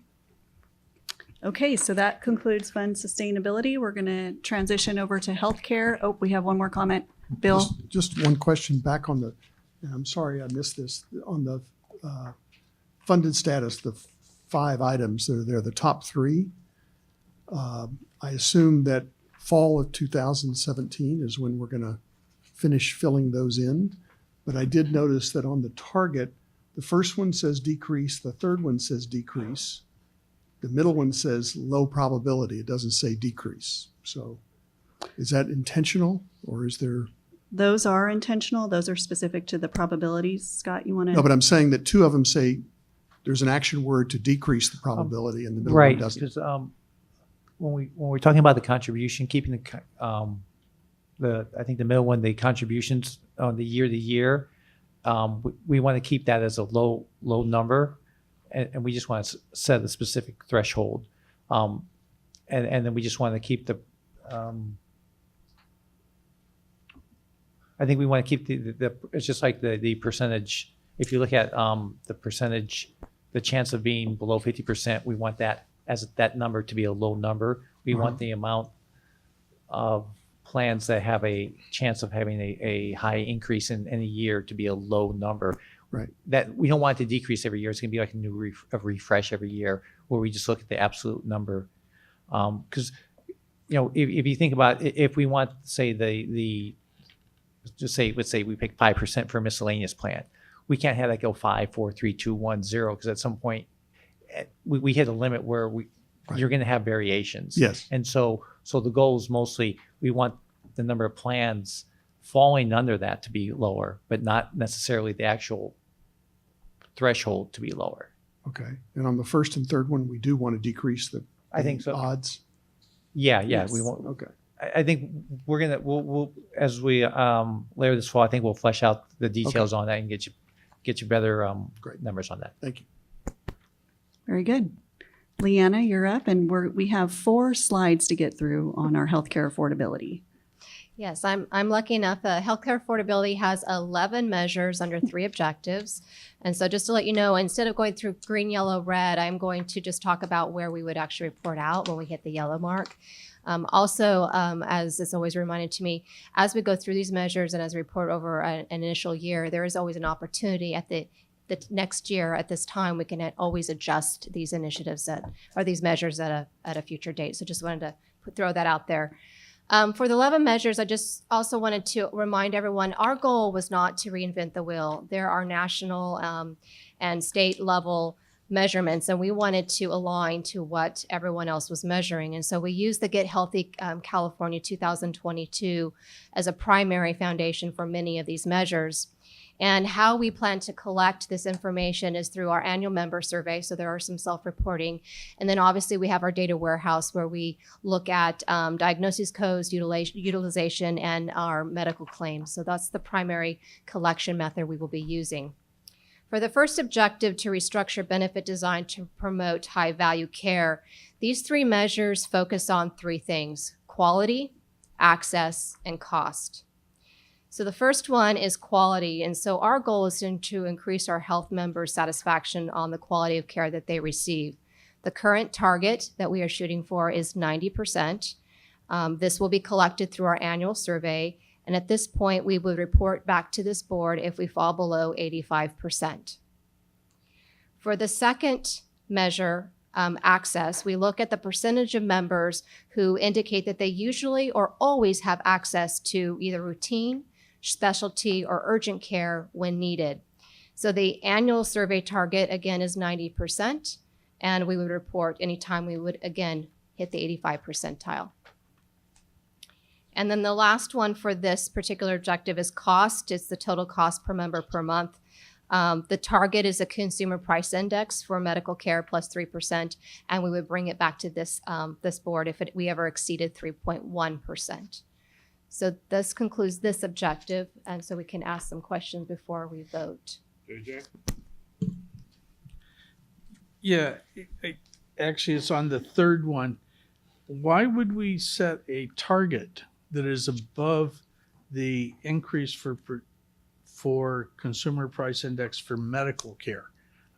Okay, so that concludes fund sustainability. We're going to transition over to healthcare. Oh, we have one more comment. Bill? Just one question back on the, and I'm sorry I missed this, on the funded status, the 5 items that are there, the top 3. I assume that fall of 2017 is when we're going to finish filling those in. But I did notice that on the target, the first one says decrease, the third one says decrease. The middle one says low probability. It doesn't say decrease. So is that intentional or is there? Those are intentional. Those are specific to the probabilities. Scott, you want to? No, but I'm saying that 2 of them say there's an action word to decrease the probability and the middle Right, one doesn't. because when we're talking about the contribution, keeping I think the middle one, the contributions on the year to year, we want to keep that as a low number, and we just want to set a specific threshold, and then we just want to keep the. I think we want to keep the it's just like the percentage. If you look at the percentage, the chance of being below 50%, we want that as that number to be a low number. We want the amount of plans that have a chance of having a high increase in any year to be a low number. Right. That we don't want it to decrease every year. It's going to be like a new refresh every year where we just look at the absolute number. Because, if you think about it, if we want, say, let's say we pick 5% for a miscellaneous plan. We can't have that go 5, 4, 3, 2, 1, 0, because at some point we hit a limit where you're going to have variations. Yes. And so the goal is mostly we want the number of plans falling under that to be lower, but not necessarily the actual threshold to be lower. Okay. And on the first and third one, we do want to decrease the I think so. odds. Yeah, Yes. we want. Okay. I think we'll as we layer this fall, I think we'll flesh out the details on that and get you better Great. numbers on that. Thank you. Very good. Leanna, you're up, and we have 4 slides to get through on our healthcare affordability. Yes, I'm lucky enough. Healthcare affordability has 11 measures under 3 objectives. And so just to let you know, instead of going through green, yellow, red, I'm going to just talk about where we would actually report out when we hit the yellow mark. As it's always reminded to me, as we go through these measures and as we report over an initial year, there is always an opportunity at the next year at this time, we can always adjust these initiatives or these measures at a future date. So just wanted to throw that out there. For the 11 measures, I just also wanted to remind everyone, our goal was not to reinvent the wheel. There are national and state level measurements, and we wanted to align to what everyone else was measuring. And so we used the Get Healthy California 2022 as a primary foundation for many of these measures. And how we plan to collect this information is through our annual member survey. So there are some self-reporting. And then obviously we have our data warehouse where we look at diagnosis codes, utilization, and our medical claims. So that's the primary collection method we will be using. For the first objective, to restructure benefit design to promote high-value care, these three measures focus on three things: quality, access, and cost. So the first one is quality. And so our goal is to increase our health members' satisfaction on the quality of care that they receive. The current target that we are shooting for is 90%. This will be collected through our annual survey. And at this point, we would report back to this board if we fall below 85%. For the second measure, access, we look at the percentage of members who indicate that they usually or always have access to either routine, specialty, or urgent care when needed. So the annual survey target, again, is 90%, and we would report anytime we would, again, hit the 85th percentile. And then the last one for this particular objective is cost. It's the total cost per member per month. The target is a consumer price index for medical care plus 3%, and we would bring it back to this board if we ever exceeded 3.1%. So this concludes this objective, and so we can ask some questions before we vote. JJ? Yeah, actually, it's on the third one. Why would we set a target that is above the increase for consumer price index for medical care?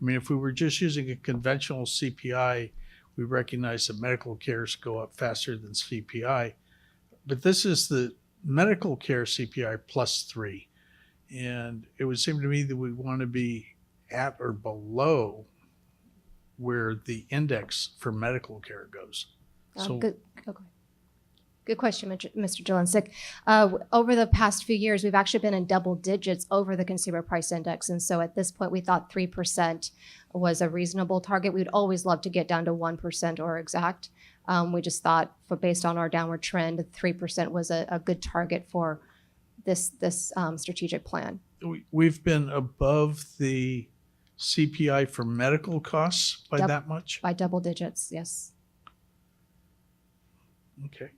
I mean, if we were just using a conventional CPI, we recognize that medical cares go up faster than CPI. But this is the medical care CPI plus 3. And it would seem to me that we want to be at or below where the index for medical care goes. Good question, Mr. Jelinek. Over the past few years, we've actually been in double digits over the consumer price index. And so at this point, we thought 3% was a reasonable target. We'd always love to get down to 1% or exact. We just thought, based on our downward trend, 3% was a good target for this strategic plan. We've been above the CPI for medical costs by that much? By double digits, yes. Okay.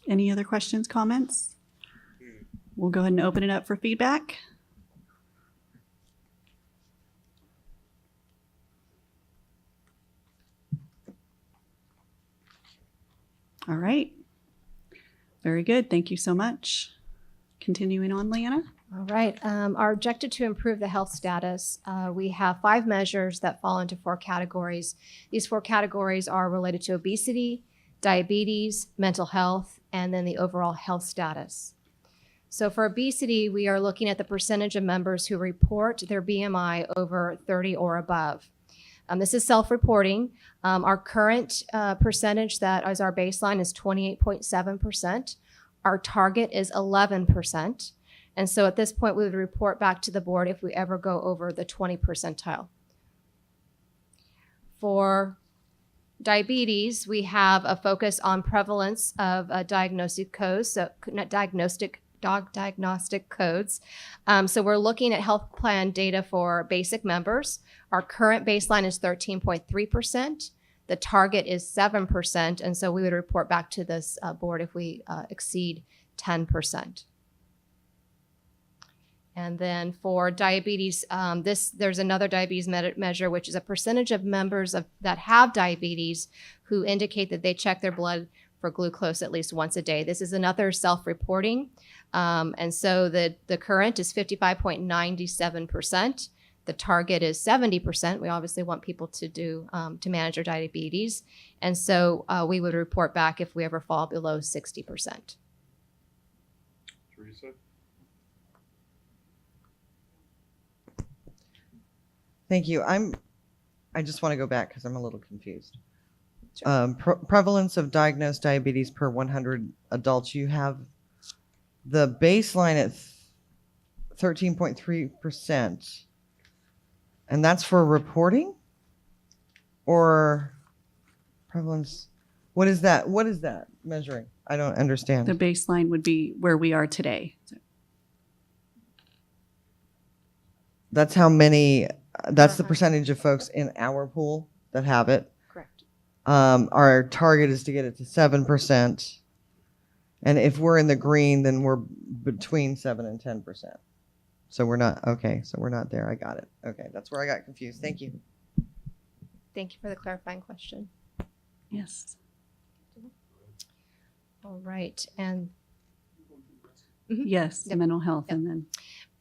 Any other questions, comments? We'll go ahead and open it up for feedback. All right. Very good. Thank you so much. Continuing on, Leanna. All right. Our objective to improve the health status, we have 5 measures that fall into 4 categories. These 4 categories are related to obesity, diabetes, mental health, and then the overall health status. So for obesity, we are looking at the percentage of members who report their BMI over 30 or above. This is self-reporting. Our current percentage that is our baseline is 28.7%. Our target is 11%. And so at this point, we would report back to the board if we ever go over the 20 percentile. For diabetes, we have a focus on prevalence of diagnostic codes, so diagnostic codes. So we're looking at health plan data for basic members. Our current baseline is 13.3%. The target is 7%, and so we would report back to this board if we exceed 10%. And then for diabetes, there's another diabetes measure, which is a percentage of members that have diabetes who indicate that they check their blood for glucose at least once a day. This is another self-reporting. And so the current is 55.97%. The target is 70%. We obviously want people to manage their diabetes. And so we would report back if we ever fall below 60%. Teresa? Thank you. I just want to go back because I'm a little confused. Sure. Prevalence of diagnosed diabetes per 100 adults. You have the baseline at 13.3%. And that's for reporting or prevalence? What is that? What is that measuring? I don't understand. The baseline would be where we are today. That's how many, that's the percentage of folks in our pool that have it. Correct. Our target is to get it to 7%. And if we're in the green, then we're between 7 and 10%. So we're not, okay, so we're not there. I got it. Okay, that's where I got confused. Thank you. Thank you for the clarifying question. Yes. All right, and Yes, Yep. mental health and then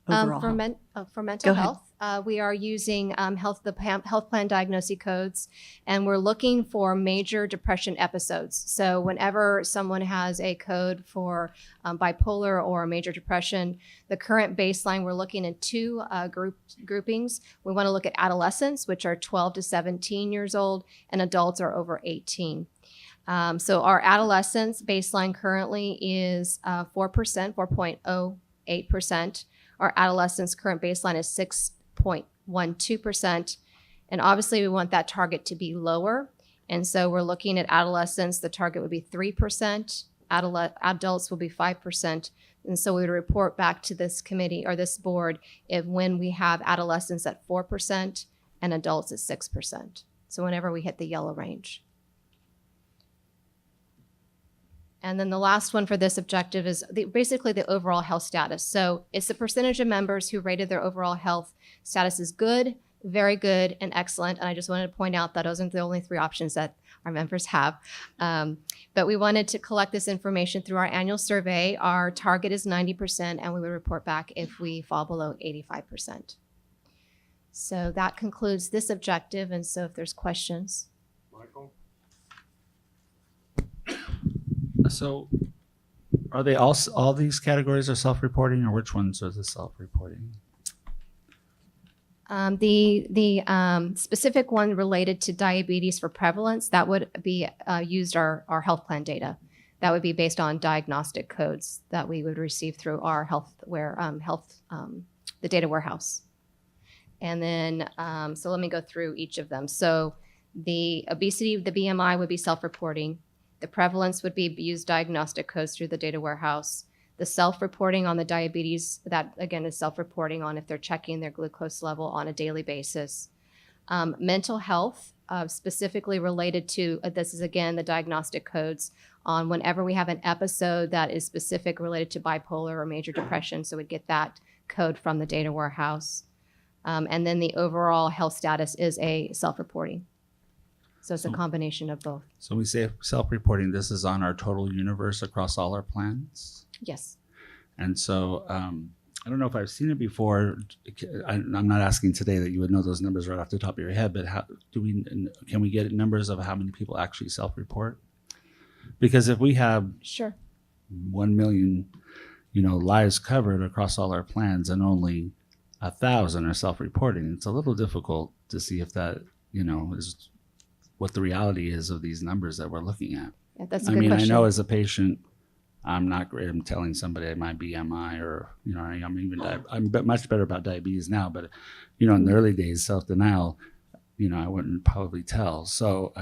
overall for, health. for Go mental ahead. health, we are using health plan diagnosis codes, and we're looking for major depression episodes. So whenever someone has a code for bipolar or major depression, the current baseline, we're looking at two groupings. We want to look at adolescents, which are 12 to 17 years old, and adults are over 18. So our adolescents baseline currently is 4%, 4.08%. Our adolescents current baseline is 6.12%. And obviously we want that target to be lower. And so we're looking at adolescents, the target would be 3%, adults will be 5%. And so we would report back to this committee or this board if when we have adolescents at 4% and adults at 6%. So whenever we hit the yellow range. And then the last one for this objective is basically the overall health status. So it's the percentage of members who rated their overall health status as good, very good, and excellent. And I just wanted to point out that those aren't the only three options that our members have. But we wanted to collect this information through our annual survey. Our target is 90%, and we would report back if we fall below 85%. So that concludes this objective. And so if there's questions. Michael? So are they all these categories are self-reporting, or which ones are the self-reporting? The specific one related to diabetes for prevalence, that would be used our health plan data. That would be based on diagnostic codes that we would receive through our the data warehouse. And then, so let me go through each of them. So the obesity, the BMI would be self-reporting. The prevalence would be used diagnostic codes through the data warehouse. The self-reporting on the diabetes, that again is self-reporting on if they're checking their glucose level on a daily basis. Mental health, specifically related to, this is again the diagnostic codes on whenever we have an episode that is specific related to bipolar or major depression. So we'd get that code from the data warehouse. And then the overall health status is a self-reporting. So it's a combination of both. So when we say self-reporting, this is on our total universe across all our plans? Yes. And so I don't know if I've seen it before. I'm not asking today that you would know those numbers right off the top of your head, but can we get numbers of how many people actually self-report? Because if we have 1 million, lives covered across all our plans and only 1,000 are self-reporting, it's a little difficult to see if that, is what the reality is of these numbers that we're looking at. Yeah, that's a good question. I know as a patient, I'm not great. I'm telling somebody my BMI or, I'm much better about diabetes now, but, in the early days, self-denial, I wouldn't probably tell. So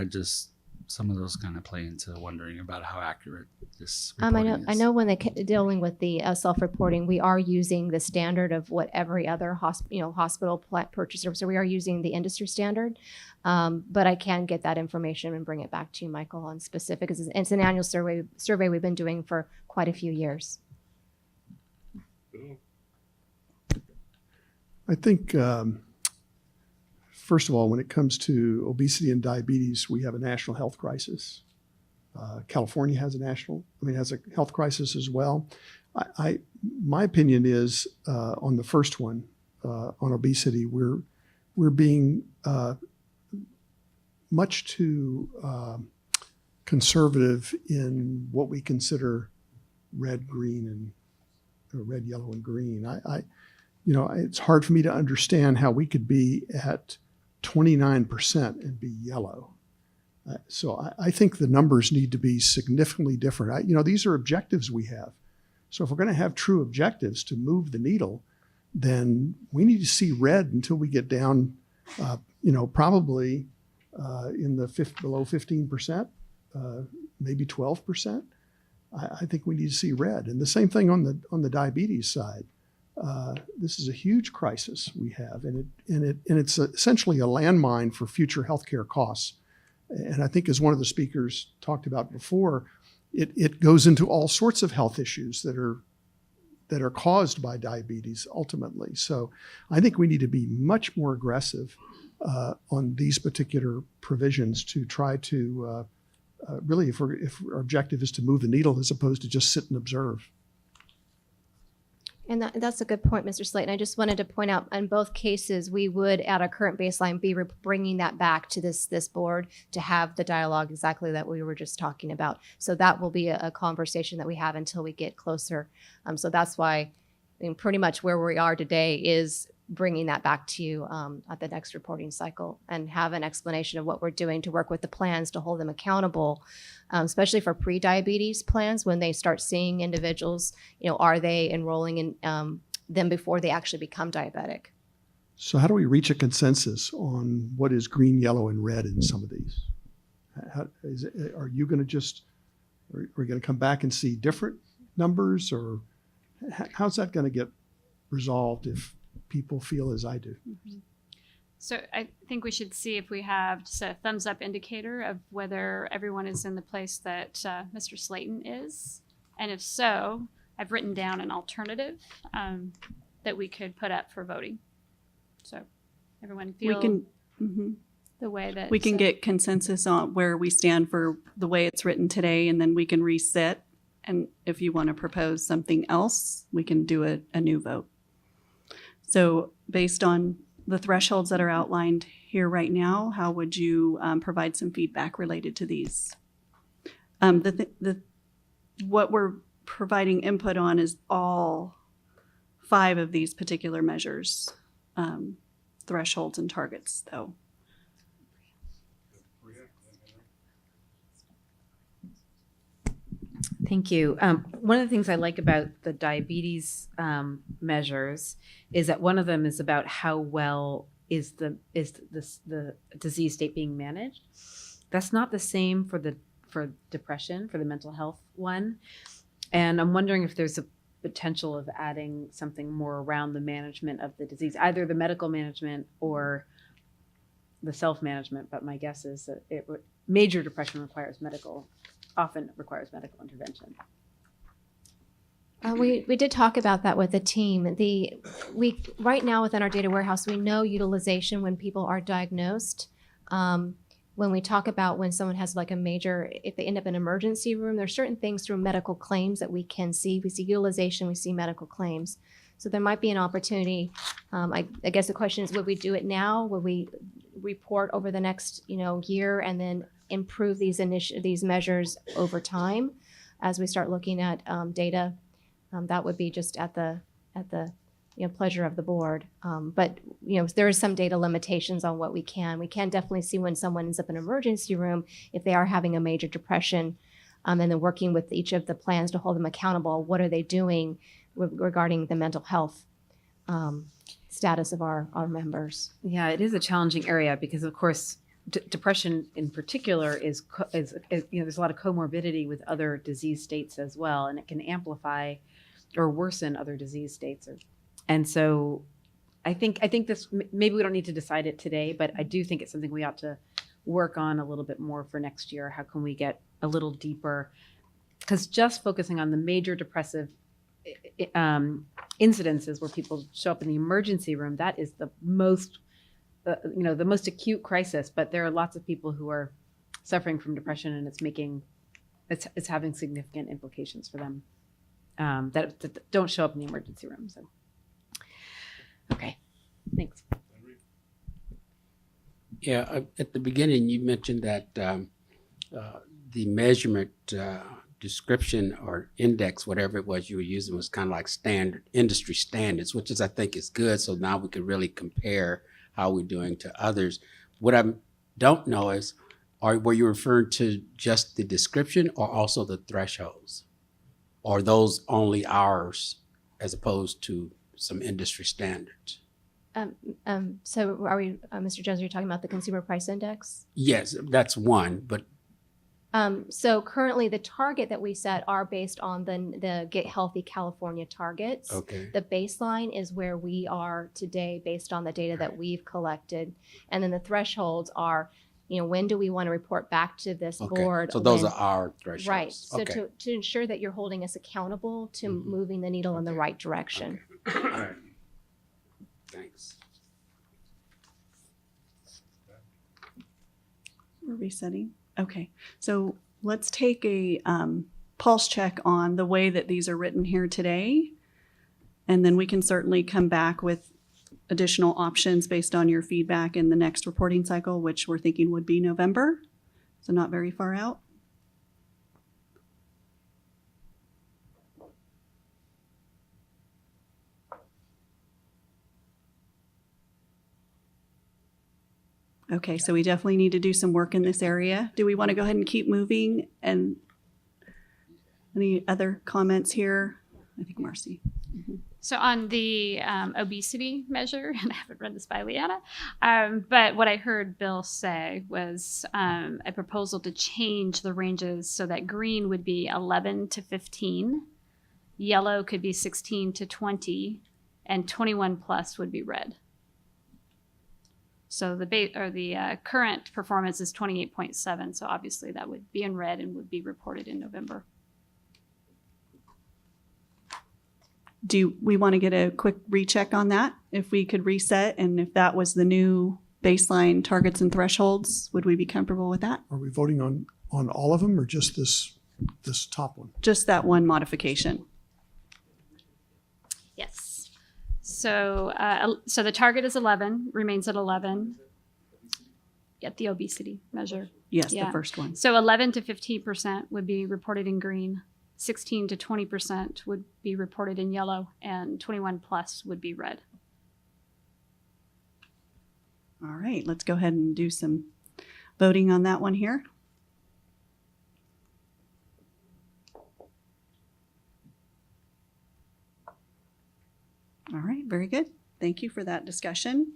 some of those kind of play into wondering about how accurate this reporting is. I know when they're dealing with the self-reporting, we are using the standard of what every other hospital purchaser. So we are using the industry standard, but I can get that information and bring it back to you, Michael, on specific. It's an annual survey we've been doing for quite a few years. I think, first of all, when it comes to obesity and diabetes, we have a national health crisis. California has a health crisis as well. My opinion is on the first one, on obesity, we're being much too conservative in what we consider red, green, and red, yellow, and green. It's hard for me to understand how we could be at 29% and be yellow. So I think the numbers need to be significantly different. These are objectives we have. So if we're going to have true objectives to move the needle, then we need to see red until we get down Probably in the below 15%, maybe 12%. I think we need to see red. And the same thing on the diabetes side. This is a huge crisis we have, and it's essentially a landmine for future healthcare costs. And I think, as one of the speakers talked about before, it goes into all sorts of health issues that are caused by diabetes ultimately. So I think we need to be much more aggressive on these particular provisions to try to really, if our objective is to move the needle as opposed to just sit and observe. And that's a good point, Mr. Slayton. I just wanted to point out, in both cases, we would, at our current baseline, be bringing that back to this board to have the dialogue exactly that we were just talking about. So that will be a conversation that we have until we get closer. So that's why, pretty much where we are today is bringing that back to you at the next reporting cycle, and have an explanation of what we're doing to work with the plans to hold them accountable, especially for pre-diabetes plans. When they start seeing individuals, are they enrolling in them before they actually become diabetic? So how do we reach a consensus on what is green, yellow, and red in some of these? Are you going to are we going to come back and see different numbers, or how's that going to get resolved if people feel as I do? So I think we should see if we have just a thumbs up indicator of whether everyone is in the place that Mr. Slayton is. And if so, I've written down an alternative that we could put up for voting. So everyone feel the way that we can get consensus on where we stand for the way it's written today, and then we can reset. And if you want to propose something else, we can do a new vote. So based on the thresholds that are outlined here right now, how would you provide some feedback related to these? What we're providing input on is all 5 of these particular measures, thresholds and targets, though. Thank you. One of the things I like about the diabetes measures is that one of them is about how well is the disease state being managed. That's not the same for depression, for the mental health one. And I'm wondering if there's a potential of adding something more around the management of the disease, either the medical management or the self-management. But my guess is that major depression often requires medical intervention. We did talk about that with the team. Right now within our data warehouse, we know utilization when people are diagnosed. When we talk about when someone has like a major, if they end up in an emergency room, there's certain things through medical claims that we can see. We see utilization, we see medical claims. So there might be an opportunity. I guess the question is, would we do it now? Would we report over the next year and then improve these measures over time as we start looking at data? That would be just at the pleasure of the board. But there is some data limitations on what we can. We can definitely see when someone ends up in an emergency room if they are having a major depression, and then working with each of the plans to hold them accountable. What are they doing regarding the mental health status of our members? Yeah, it is a challenging area because, of course, depression in particular is there's a lot of comorbidity with other disease states as well, and it can amplify or worsen other disease states. And so I think this, maybe we don't need to decide it today, but I do think it's something we ought to work on a little bit more for next year. How can we get a little deeper? Because just focusing on the major depressive incidences where people show up in the emergency room, that is the most the most acute crisis. But there are lots of people who are suffering from depression, and it's having significant implications for them that don't show up in the emergency room. So, okay, thanks. Yeah, at the beginning you mentioned that the measurement description or index, whatever it was you were using, was kind of like standard industry standards, which I think is good. So now we can really compare how we're doing to others. What I don't know is, were you referring to just the description or also the thresholds? Or those only ours as opposed to some industry standards? So are we, Mr. Jones, are you talking about the consumer price index? Yes, that's one, but So currently the target that we set are based on the Get Healthy California targets. okay. The baseline is where we are today based on the data that we've collected. And then the thresholds are, when do we want to report back to this Okay. board? So those when- are our thresholds. Right. So Okay. to ensure that you're holding us accountable to moving the needle in the right direction. All right. Thanks. We're resetting. Okay, so let's take a pulse check on the way that these are written here today. And then we can certainly come back with additional options based on your feedback in the next reporting cycle, which we're thinking would be November. So not very far out. Okay, so we definitely need to do some work in this area. Do we want to go ahead and keep moving? And any other comments here? I think Marcy. So on the obesity measure, and I haven't read this by Leanna, but what I heard Bill say was a proposal to change the ranges so that green would be 11 to 15, yellow could be 16 to 20, and 21 plus would be red. So the current performance is 28.7, so obviously that would be in red and would be reported in November. Do we want to get a quick recheck on that? If we could reset and if that was the new baseline targets and thresholds, would we be comfortable with that? Are we voting on all of them or just this top one? Just that one modification. Yes. So so the target is 11, remains at 11. Get the obesity measure. Yes, Yeah. the first one. So 11 to 15% would be reported in green. 16 to 20% would be reported in yellow, and 21 plus would be red. All right, let's go ahead and do some voting on that one here. All right, very good. Thank you for that discussion.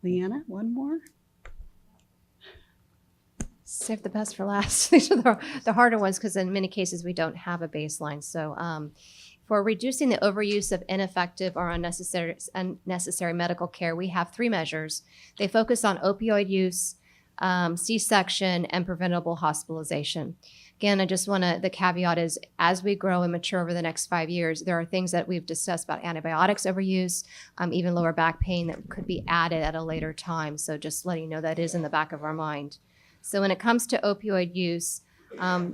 Leanna, one more? Save the best for last. These are the harder ones because in many cases we don't have a baseline. So for reducing the overuse of ineffective or unnecessary medical care, we have 3 measures. They focus on opioid use, C-section, and preventable hospitalization. Again, I just want to, the caveat is as we grow and mature over the next 5 years, there are things that we've discussed about antibiotics overuse, even lower back pain that could be added at a later time. So just letting you know that is in the back of our mind. So when it comes to opioid use,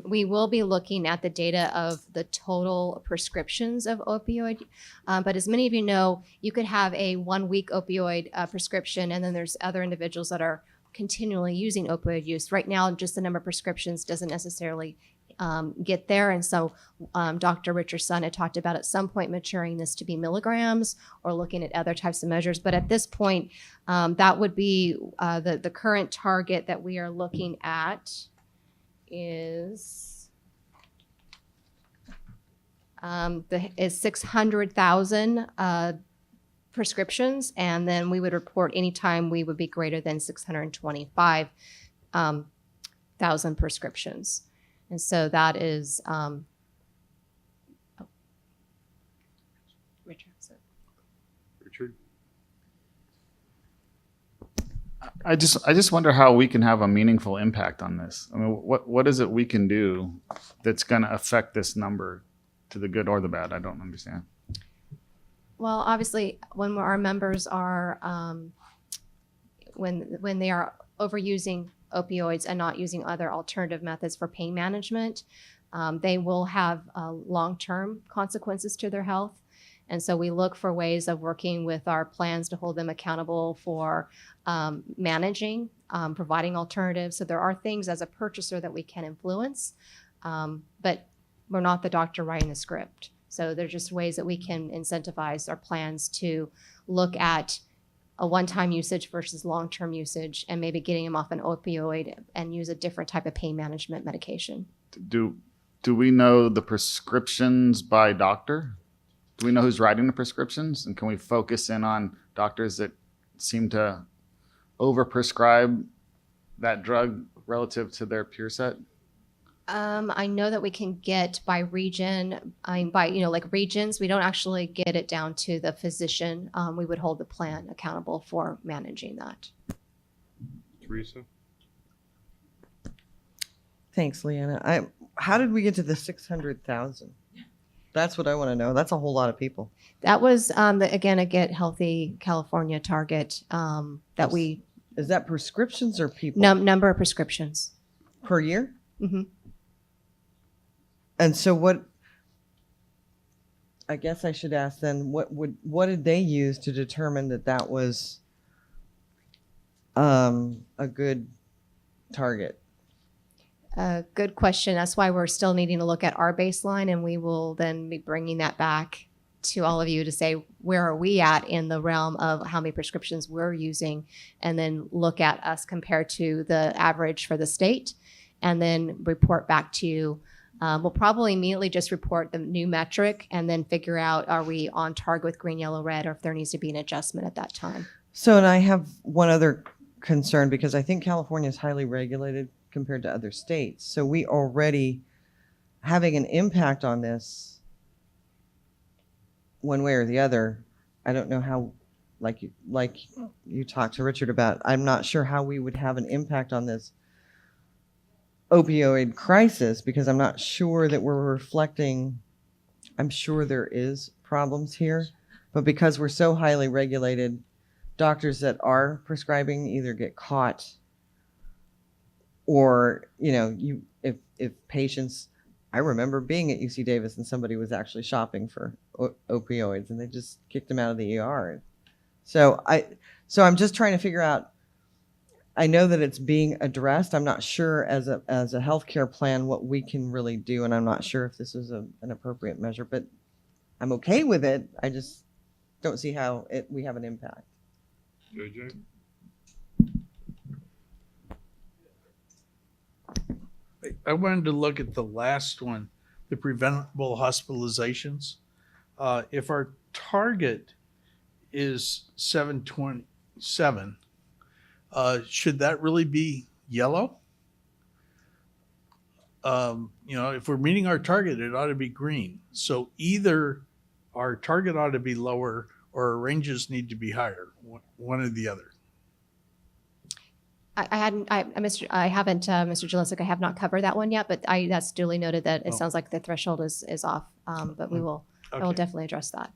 we will be looking at the data of the total prescriptions of opioid. But as many of you know, you could have a 1-week opioid prescription, and then there's other individuals that are continually using opioid use. Right now, just the number of prescriptions doesn't necessarily get there. And so Dr. Richardson had talked about at some point maturing this to be milligrams or looking at other types of measures. But at this point, that would be the current target that we are looking at is 600,000 prescriptions, and then we would report anytime we would be greater than 625,000 prescriptions. And so that is Richard. Richard? I just wonder how we can have a meaningful impact on this. I mean, what is it we can do that's going to affect this number to the good or the bad? I don't understand. Well, obviously, when our members are, when they are overusing opioids and not using other alternative methods for pain management, they will have long-term consequences to their health. And so we look for ways of working with our plans to hold them accountable for managing, providing alternatives. So there are things as a purchaser that we can influence, but we're not the doctor writing the script. So there's just ways that we can incentivize our plans to look at a one-time usage versus long-term usage and maybe getting them off an opioid and use a different type of pain management medication. Do we know the prescriptions by doctor? Do we know who's writing the prescriptions? And can we focus in on doctors that seem to overprescribe that drug relative to their peer set? I know that we can get by region, by, like regions, we don't actually get it down to the physician. We would hold the plan accountable for managing that. Teresa? Thanks, Leanna. How did we get to the 600,000? That's what I want to know. That's a whole lot of people. That was, again, a Get Healthy California target that we. Is that prescriptions or people? Number of prescriptions. Per year? Mm-hmm. And so what, I guess I should ask then, what did they use to determine that was a good target? Good question. That's why we're still needing to look at our baseline, and we will then be bringing that back to all of you to say, where are we at in the realm of how many prescriptions we're using, and then look at us compared to the average for the state, and then report back to you. We'll probably immediately just report the new metric and then figure out, are we on target with green, yellow, red, or if there needs to be an adjustment at that time. So, and I have one other concern, because I think California is highly regulated compared to other states. So we already having an impact on this one way or the other. I don't know how, like you talked to Richard about, I'm not sure how we would have an impact on this opioid crisis, because I'm not sure that we're reflecting. I'm sure there is problems here, but because we're so highly regulated, doctors that are prescribing either get caught, or if patients, I remember being at UC Davis and somebody was actually shopping for opioids and they just kicked him out of the ER. So I'm just trying to figure out. I know that it's being addressed. I'm not sure as a healthcare plan what we can really do, and I'm not sure if this is an appropriate measure, but I'm okay with it. I just don't see how we have an impact. JJ? I wanted to look at the last one, the preventable hospitalizations. If our target is 727, should that really be yellow? If we're meeting our target, it ought to be green. So either our target ought to be lower or our ranges need to be higher, one or the other. I haven't, Mr. Jelisic, I have not covered that one yet, but that's duly noted that it sounds like the threshold is off. But I will definitely address that.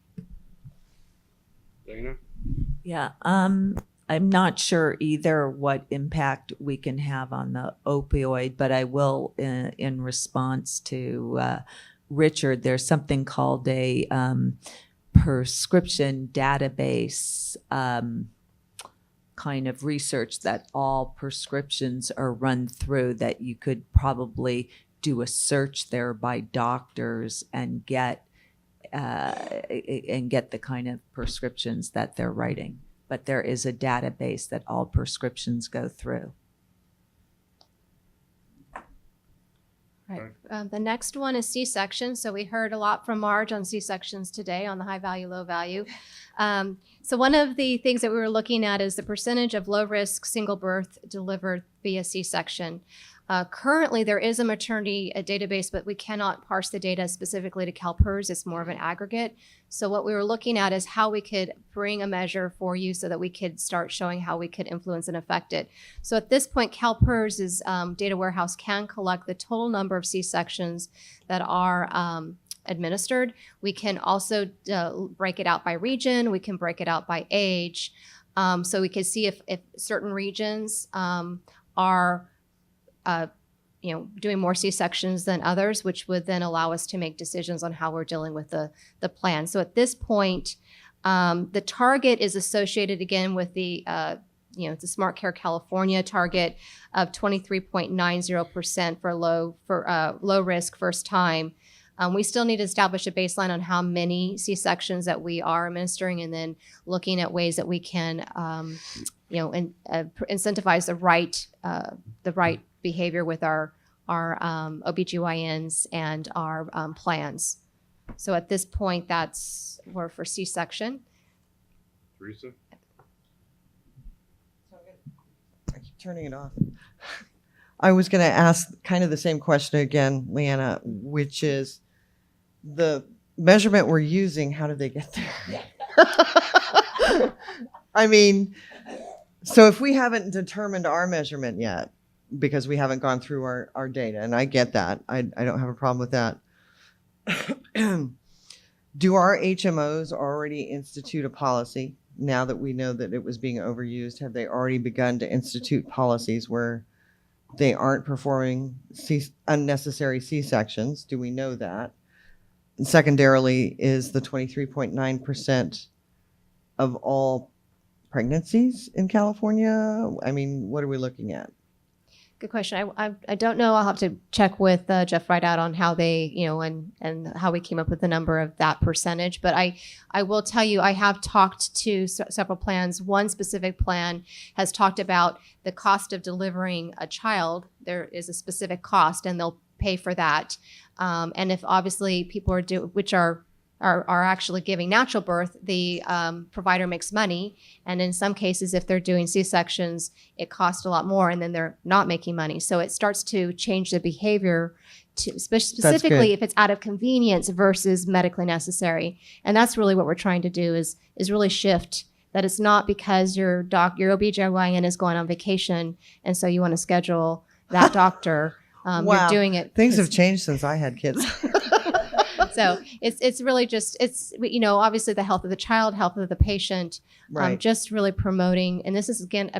Dana? Yeah, I'm not sure either what impact we can have on the opioid, but I will, in response to Richard, there's something called a prescription database kind of research that all prescriptions are run through, that you could probably do a search there by doctors and get the kind of prescriptions that they're writing. But there is a database that all prescriptions go through. Right. The next one is C-section. So we heard a lot from Marge on C-sections today on the high value, low value. So one of the things that we were looking at is the percentage of low risk single birth delivered via C-section. Currently, there is a maternity database, but we cannot parse the data specifically to CalPERS. It's more of an aggregate. So what we were looking at is how we could bring a measure for you so that we could start showing how we could influence and affect it. So at this point, CalPERS' data warehouse can collect the total number of C-sections that are administered. We can also break it out by region. We can break it out by age. So we can see if certain regions are doing more C-sections than others, which would then allow us to make decisions on how we're dealing with the plan. So at this point, the target is associated again with the the Smart Care California target of 23.90% for low risk first time. We still need to establish a baseline on how many C-sections that we are administering, and then looking at ways that we can incentivize the right behavior with our OBGYNs and our plans. So at this point, we're for C-section. Teresa? I keep turning it off. I was going to ask kind of the same question again, Leanna, which is the measurement we're using, how did they get there? I mean, so if we haven't determined our measurement yet, because we haven't gone through our data, and I get that, I don't have a problem with that. Do our HMOs already institute a policy now that we know that it was being overused? Have they already begun to institute policies where they aren't performing unnecessary C-sections? Do we know that? And secondarily, is the 23.9% of all pregnancies in California? I mean, what are we looking at? Good question. I don't know. I'll have to check with Jeff Rideout on how they, and how we came up with the number of that percentage. But I will tell you, I have talked to several plans. One specific plan has talked about the cost of delivering a child. There is a specific cost, and they'll pay for that. And if obviously people are actually giving natural birth, the provider makes money. And in some cases, if they're doing C-sections, it costs a lot more, and then they're not making money. So it starts to change the behavior, specifically if it's out of convenience versus medically necessary. And that's really what we're trying to do is really shift that. It's not because your OBGYN is going on vacation, and so you want to schedule that doctor. Wow. You're doing it. Things have changed since I had kids. So it's really just, obviously the health of the child, health of the patient, Right. just really promoting. And this is again,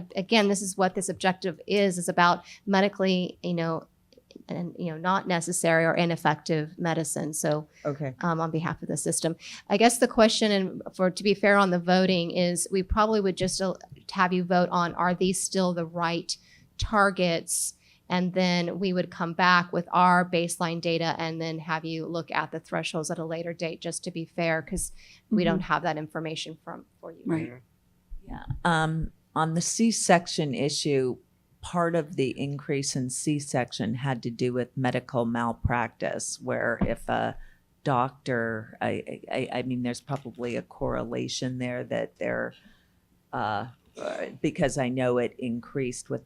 this is what this objective is about medically, not necessary or ineffective medicine. So Okay. on behalf of the system, I guess the question, and to be fair on the voting, is we probably would just have you vote on, are these still the right targets? And then we would come back with our baseline data and then have you look at the thresholds at a later date, just to be fair, because we don't have that information for you. Right. Yeah. On the C-section issue, part of the increase in C-section had to do with medical malpractice, where if a doctor, I mean, there's probably a correlation there that they're, because I know it increased with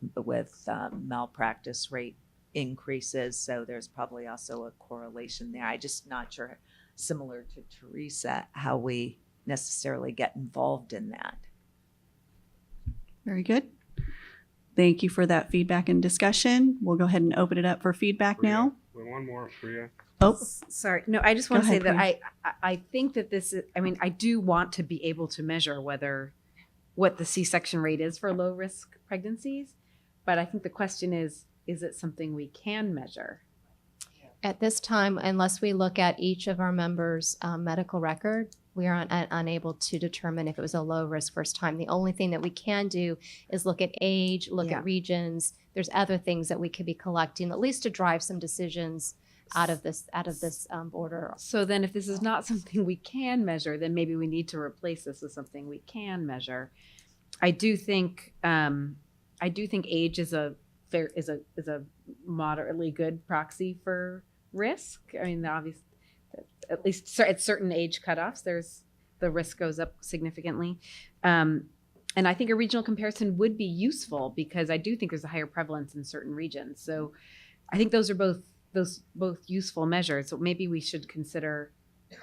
malpractice rate increases, so there's probably also a correlation there. I just not sure, similar to Teresa, how we necessarily get involved in that. Very good. Thank you for that feedback and discussion. We'll go ahead and open it up for feedback now. One more, Priya. Oh, Sorry. No, I just Go want to say ahead, that I think that this is, I do want to be able to measure what the C-section rate is for low risk pregnancies. But I think the question is it something we can measure? At this time, unless we look at each of our members' medical record, we are unable to determine if it was a low risk first time. The only thing that we can do is look at age, look at regions. There's other things that we could be collecting, at least to drive some decisions out of this order. So then if this is not something we can measure, then maybe we need to replace this with something we can measure. I do think age is a moderately good proxy for risk. I mean, obviously, at least at certain age cutoffs, the risk goes up significantly. And I think a regional comparison would be useful because I do think there's a higher prevalence in certain regions. So I think those are both useful measures. So maybe we should consider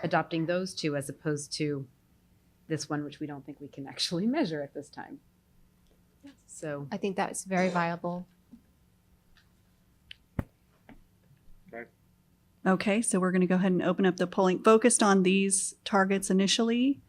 adopting those two as opposed to this one, which we don't think we can actually measure at this time. So I think that's very viable. okay. So we're going to go ahead and open up the polling focused on these targets initially,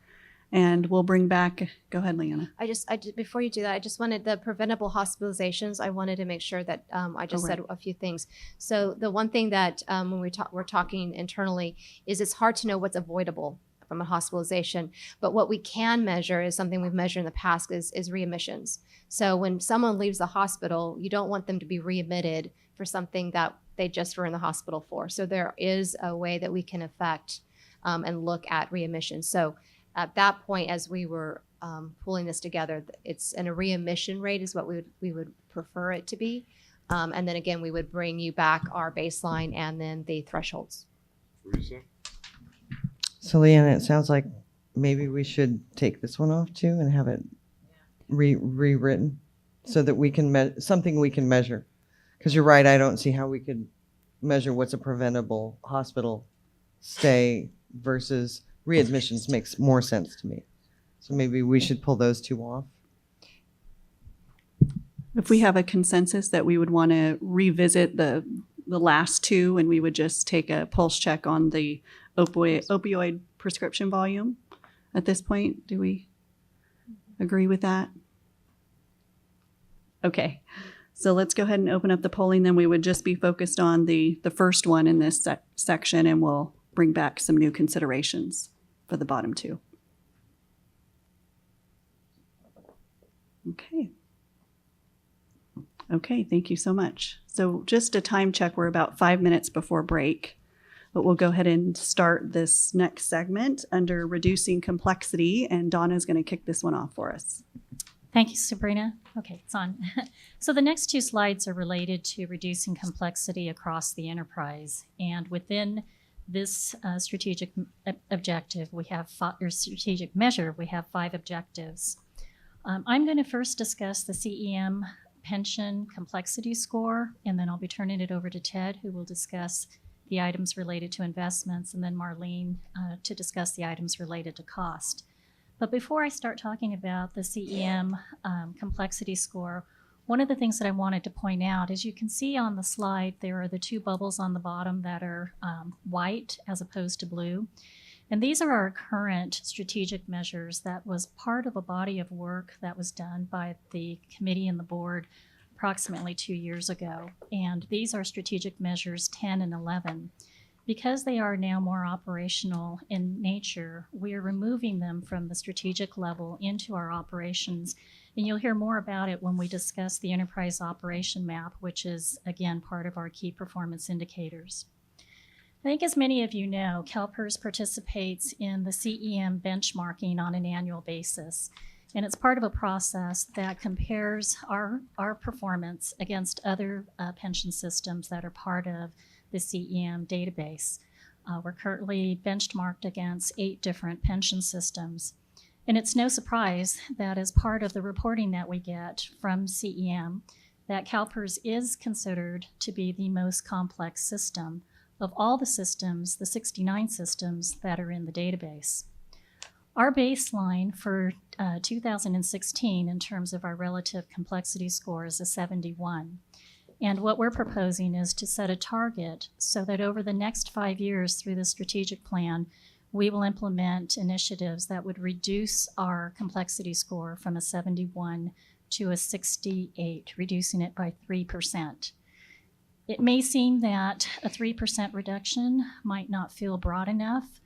and we'll bring back. Go ahead, Leanna. I just before you do that, I just wanted the preventable hospitalizations. I wanted to make sure that I just said a few things. So the one thing that when we're talking internally is it's hard to know what's avoidable from a hospitalization, but what we can measure is something we've measured in the past is readmissions. So when someone leaves the hospital, you don't want them to be readmitted for something that they just were in the hospital for. So there is a way that we can affect and look at readmissions. So at that point, as we were pulling this together, it's a readmission rate is what we would prefer it to be. And then again, we would bring you back our baseline and then the thresholds. Teresa? So Leanna, it sounds like maybe we should take this one off too and have it rewritten so that we can something we can measure. Because you're right, I don't see how we could measure what's a preventable hospital stay versus readmissions makes more sense to me. So maybe we should pull those two off. If we have a consensus that we would want to revisit the last two, and we would just take a pulse check on the opioid prescription volume at this point, do we agree with that? Okay, so let's go ahead and open up the polling. Then we would just be focused on the first one in this section, and we'll bring back some new considerations for the bottom two. Okay. Okay, thank you so much. So just a time check, we're about 5 minutes before break, but we'll go ahead and start this next segment under reducing complexity, and Donna's going to kick this one off for us. Thank you, Sabrina. Okay, it's on. So the next two slides are related to reducing complexity across the enterprise, and within this strategic objective, we have strategic measure, we have 5 objectives. I'm going to first discuss the CEM pension complexity score, and then I'll be turning it over to Ted, who will discuss the items related to investments, and then Marlene to discuss the items related to cost. But before I start talking about the CEM complexity score, one of the things that I wanted to point out, as you can see on the slide, there are the 2 bubbles on the bottom that are white as opposed to blue. And these are our current strategic measures that was part of a body of work that was done by the committee and the board approximately 2 years ago. And these are strategic measures 10 and 11. Because they are now more operational in nature, we are removing them from the strategic level into our operations. And you'll hear more about it when we discuss the enterprise operation map, which is, again, part of our key performance indicators. I think as many of you know, CalPERS participates in the CEM benchmarking on an annual basis. And it's part of a process that compares our performance against other pension systems that are part of the CEM database. We're currently benchmarked against 8 different pension systems. And it's no surprise that as part of the reporting that we get from CEM, that CalPERS is considered to be the most complex system of all the systems, the 69 systems that are in the database. Our baseline for 2016 in terms of our relative complexity score is a 71. And what we're proposing is to set a target so that over the next 5 years through the strategic plan, we will implement initiatives that would reduce our complexity score from a 71 to a 68, reducing it by 3%. It may seem that a 3% reduction might not feel broad enough,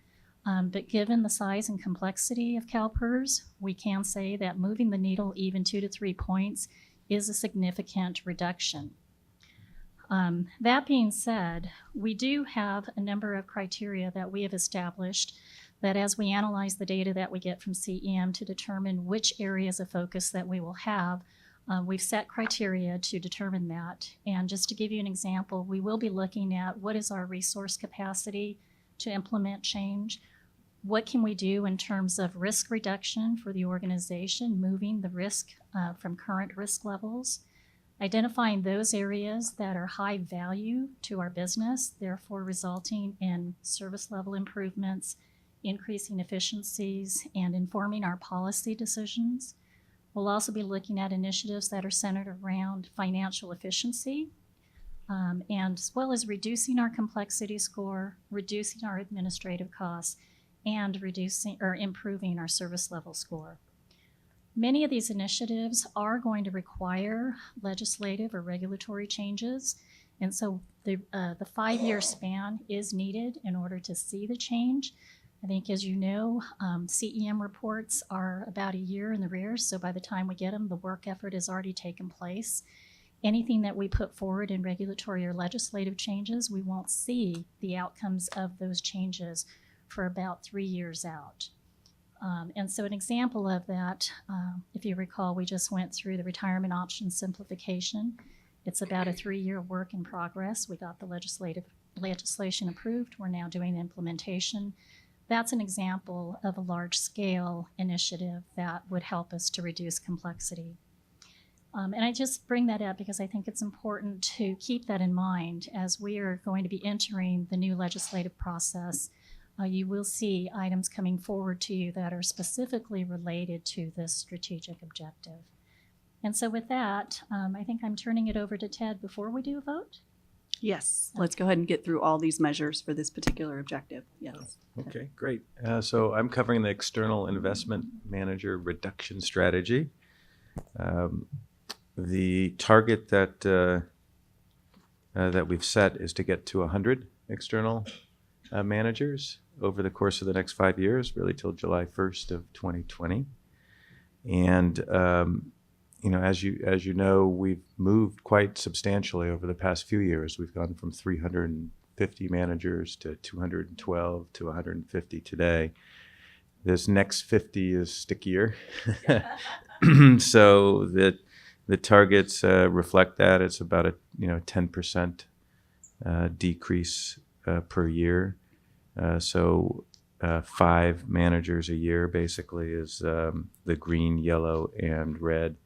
but given the size and complexity of CalPERS, we can say that moving the needle even 2 to 3 points is a significant reduction. That being said, we do have a number of criteria that we have established that as we analyze the data that we get from CEM to determine which areas of focus that we will have, we've set criteria to determine that. And just to give you an example, we will be looking at what is our resource capacity to implement change. What can we do in terms of risk reduction for the organization, moving the risk from current risk levels, identifying those areas that are high value to our business, therefore resulting in service level improvements, increasing efficiencies, and informing our policy decisions. We'll also be looking at initiatives that are centered around financial efficiency, and as well as reducing our complexity score, reducing our administrative costs, and improving our service level score. Many of these initiatives are going to require legislative or regulatory changes, and so the 5-year span is needed in order to see the change. I think, as you know, CEM reports are about a year in the rear, so by the time we get them, the work effort has already taken place. Anything that we put forward in regulatory or legislative changes, we won't see the outcomes of those changes for about 3 years out. And so an example of that, if you recall, we just went through the retirement option simplification. It's about a 3-year work in progress. We got the legislation approved. We're now doing implementation. that's an example of a large-scale initiative that would help us to reduce complexity. And I just bring that up because I think it's important to keep that in mind as we are going to be entering the new legislative process. You will see items coming forward to you that are specifically related to this strategic objective. And so with that, I think I'm turning it over to Ted before we do a vote. Yes, let's go ahead and get through all these measures for this particular objective. Yes. Okay, great. So I'm covering the external investment manager reduction strategy. The target that we've set is to get to 100 external managers over the course of the next 5 years, really till July 1st of 2020. And as you know, we've moved quite substantially over the past few years. We've gone from 350 managers to 212 to 150 today. This next 50 is stickier. So the targets reflect that. It's about a 10% decrease per year. So 5 managers a year basically is the green, yellow, and red.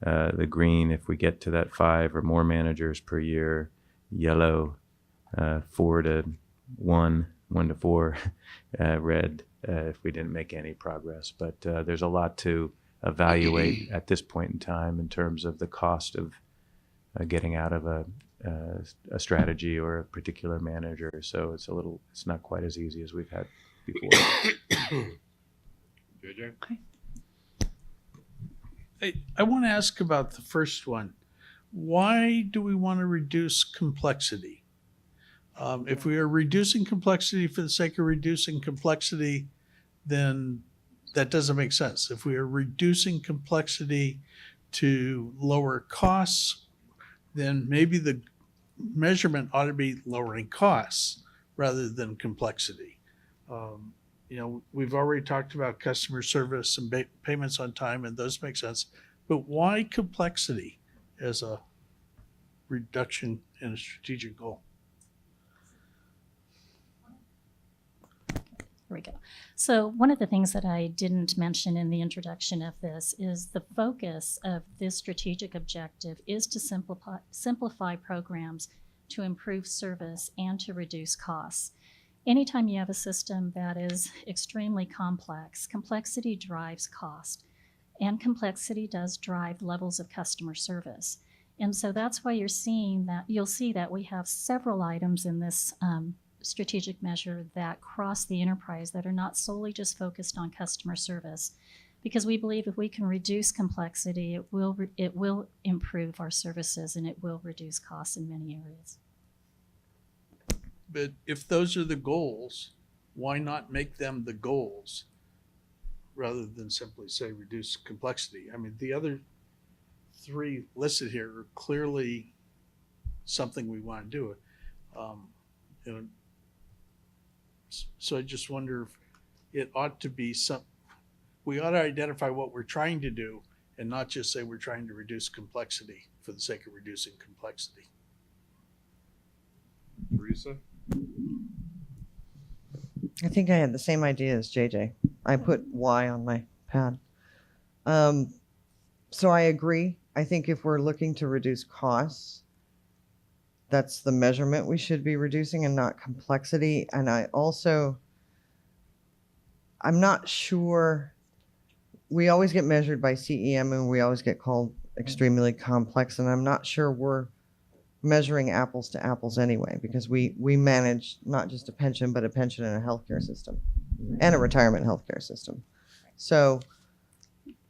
The green, if we get to that 5 or more managers per year. Yellow, 4 to 1, 1 to 4. Red, if we didn't make any progress. But there's a lot to evaluate at this point in time in terms of the cost of getting out of a strategy or a particular manager. So it's not quite as easy as we've had before. JJ? Okay. I want to ask about the first one. Why do we want to reduce complexity? If we are reducing complexity for the sake of reducing complexity, then that doesn't make sense. If we are reducing complexity to lower costs, then maybe the measurement ought to be lowering costs rather than complexity. We've already talked about customer service and payments on time, and those make sense. But why complexity as a reduction in a strategic goal? There we go. So one of the things that I didn't mention in the introduction of this is the focus of this strategic objective is to simplify programs to improve service and to reduce costs. Anytime you have a system that is extremely complex, complexity drives cost, and complexity does drive levels of customer service. And so that's why you'll see that we have several items in this strategic measure that cross the enterprise that are not solely just focused on customer service, because we believe if we can reduce complexity, it will improve our services and it will reduce costs in many areas. But if those are the goals, why not make them the goals rather than simply say reduce complexity? I mean, the other 3 listed here are clearly something we want to do. So I just wonder if it ought to be we ought to identify what we're trying to do and not just say we're trying to reduce complexity for the sake of reducing complexity. Teresa? I think I had the same idea as JJ. I put Y on my pad. So I agree. I think if we're looking to reduce costs, that's the measurement we should be reducing and not complexity. And I'm not sure, we always get measured by CEM and we always get called extremely complex. And I'm not sure we're measuring apples to apples anyway, because we manage not just a pension, but a pension and a healthcare system and a retirement healthcare system. So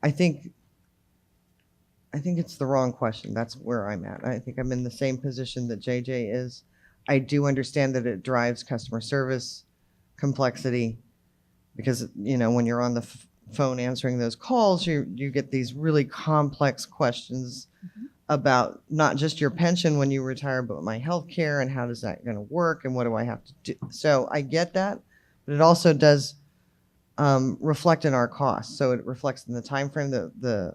I think it's the wrong question. That's where I'm at. I think I'm in the same position that JJ is. I do understand that it drives customer service complexity because, when you're on the phone answering those calls, you get these really complex questions about not just your pension when you retire, but my health care and how does that going to work and what do I have to do? So I get that, but it also does reflect in our costs. So it reflects in the time frame that the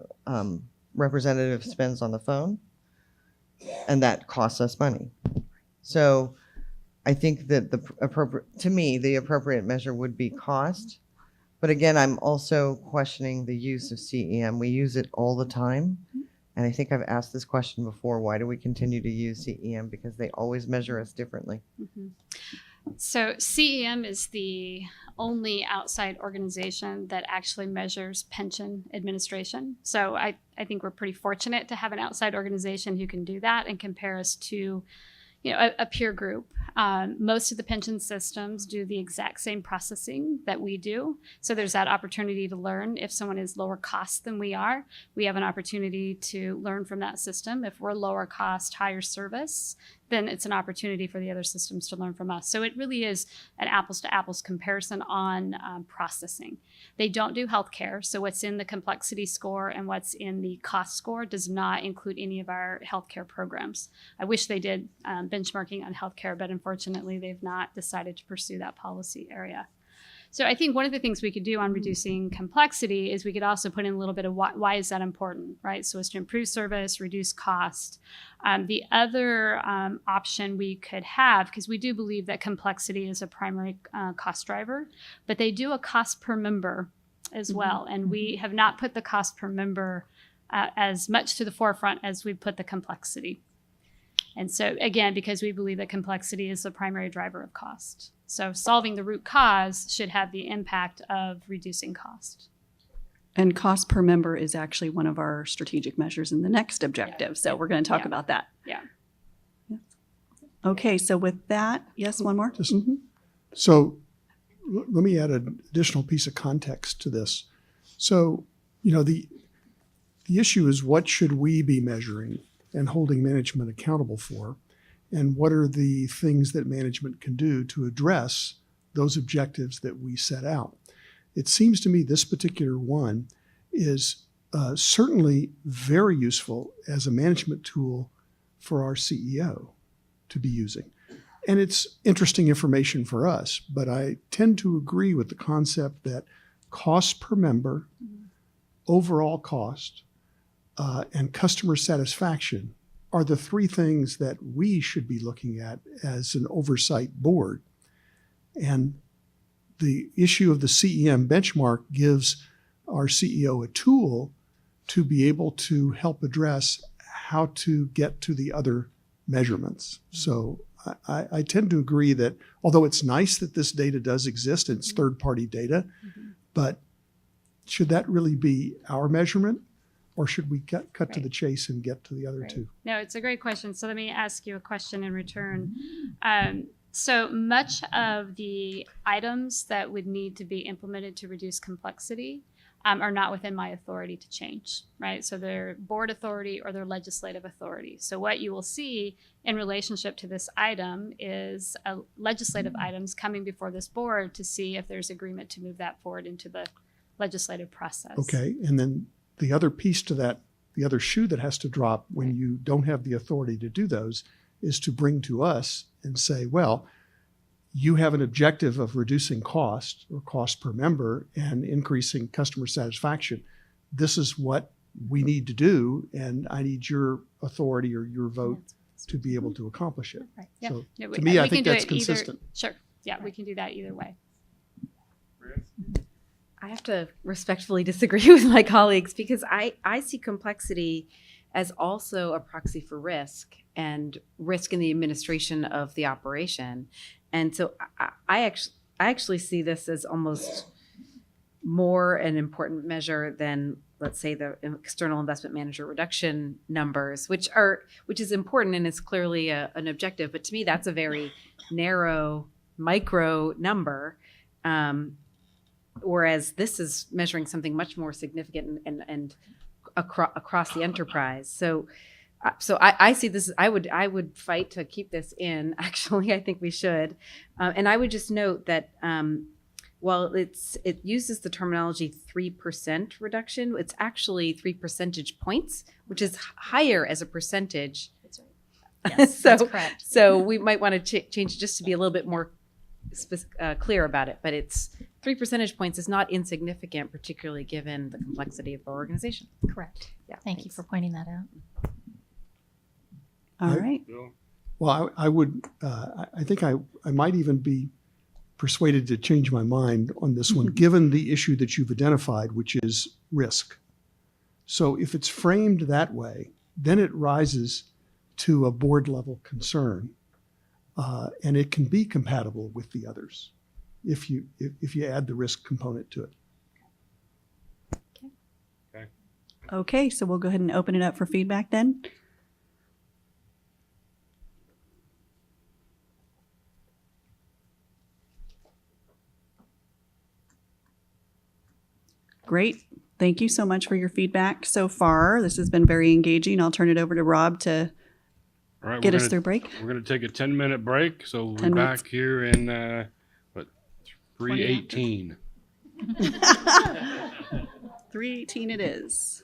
representative spends on the phone, and that costs us money. So I think that the appropriate measure would be cost. But again, I'm also questioning the use of CEM. We use it all the time. And I think I've asked this question before. Why do we continue to use CEM? Because they always measure us differently. So CEM is the only outside organization that actually measures pension administration. So I think we're pretty fortunate to have an outside organization who can do that and compare us to, a peer group. Most of the pension systems do the exact same processing that we do. So there's that opportunity to learn. If someone is lower cost than we are, we have an opportunity to learn from that system. If we're lower cost, higher service, then it's an opportunity for the other systems to learn from us. So it really is an apples to apples comparison on processing. They don't do healthcare. So what's in the complexity score and what's in the cost score does not include any of our healthcare programs. I wish they did benchmarking on healthcare, but unfortunately they've not decided to pursue that policy area. So I think one of the things we could do on reducing complexity is we could also put in a little bit of why is that important, right? So as to improve service, reduce cost. The other option we could have, because we do believe that complexity is a primary cost driver, but they do a cost per member as well. And we have not put the cost per member as much to the forefront as we put the complexity. And so again, because we believe that complexity is the primary driver of cost. So solving the root cause should have the impact of reducing cost. And cost per member is actually one of our strategic measures in the next objective. So we're going to talk about that. Yeah. Okay, so with that, yes, one more. So let me add an additional piece of context to this. So, the issue is, what should we be measuring and holding management accountable for? And what are the things that management can do to address those objectives that we set out? It seems to me this particular one is certainly very useful as a management tool for our CEO to be using. And it's interesting information for us, but I tend to agree with the concept that cost per member, overall cost, and customer satisfaction are the three things that we should be looking at as an oversight board. And the issue of the CEM benchmark gives our CEO a tool to be able to help address how to get to the other measurements. So I tend to agree that although it's nice that this data does exist, it's third-party data, but should that really be our measurement? Or should we cut to the chase and get to the other two? No, it's a great question. So let me ask you a question in return. So much of the items that would need to be implemented to reduce complexity are not within my authority to change, right? So they're board authority or their legislative authority. So what you will see in relationship to this item is legislative items coming before this board to see if there's agreement to move that forward into the legislative process. Okay, and then the other piece to that, the other shoe that has to drop when you don't have the authority to do those is to bring to us and say, well, you have an objective of reducing cost or cost per member and increasing customer satisfaction. This is what we need to do, and I need your authority or your vote to be able to accomplish it. Right. Yeah. So Yeah, to me, I think that's either, consistent. Sure. Yeah, we can do that either way. I have to respectfully disagree with my colleagues because I see complexity as also a proxy for risk and risk in the administration of the operation. And so I actually see this as almost more an important measure than, let's say, the external investment manager reduction numbers, which is important and is clearly an objective. But to me, that's a very narrow, micro number. Whereas this is measuring something much more significant and across the enterprise. So I see this. I would fight to keep this in. Actually, I think we should. And I would just note that while it uses the terminology 3% reduction, it's actually 3 percentage points, which is higher as a percentage. That's right. Yes, that's correct. So we might want to change just to be a little bit more clear about it. But it's 3 percentage points is not insignificant, particularly given the complexity of our organization. Correct. Yeah. Thank you for pointing that out. All right. Well, I would, I think I might even be persuaded to change my mind on this one, given the issue that you've identified, which is risk. So if it's framed that way, then it rises to a board level concern, and it can be compatible with the others if you add the risk component to it. Okay, so we'll go ahead and open it up for feedback then. Great. Thank you so much for your feedback so far. This has been very engaging. I'll turn it over to Rob to All right, get we're us gonna- through break. We're going to take a 10-minute break, so we'll be 10 minutes. back here in, 3:18. 3:18 it is.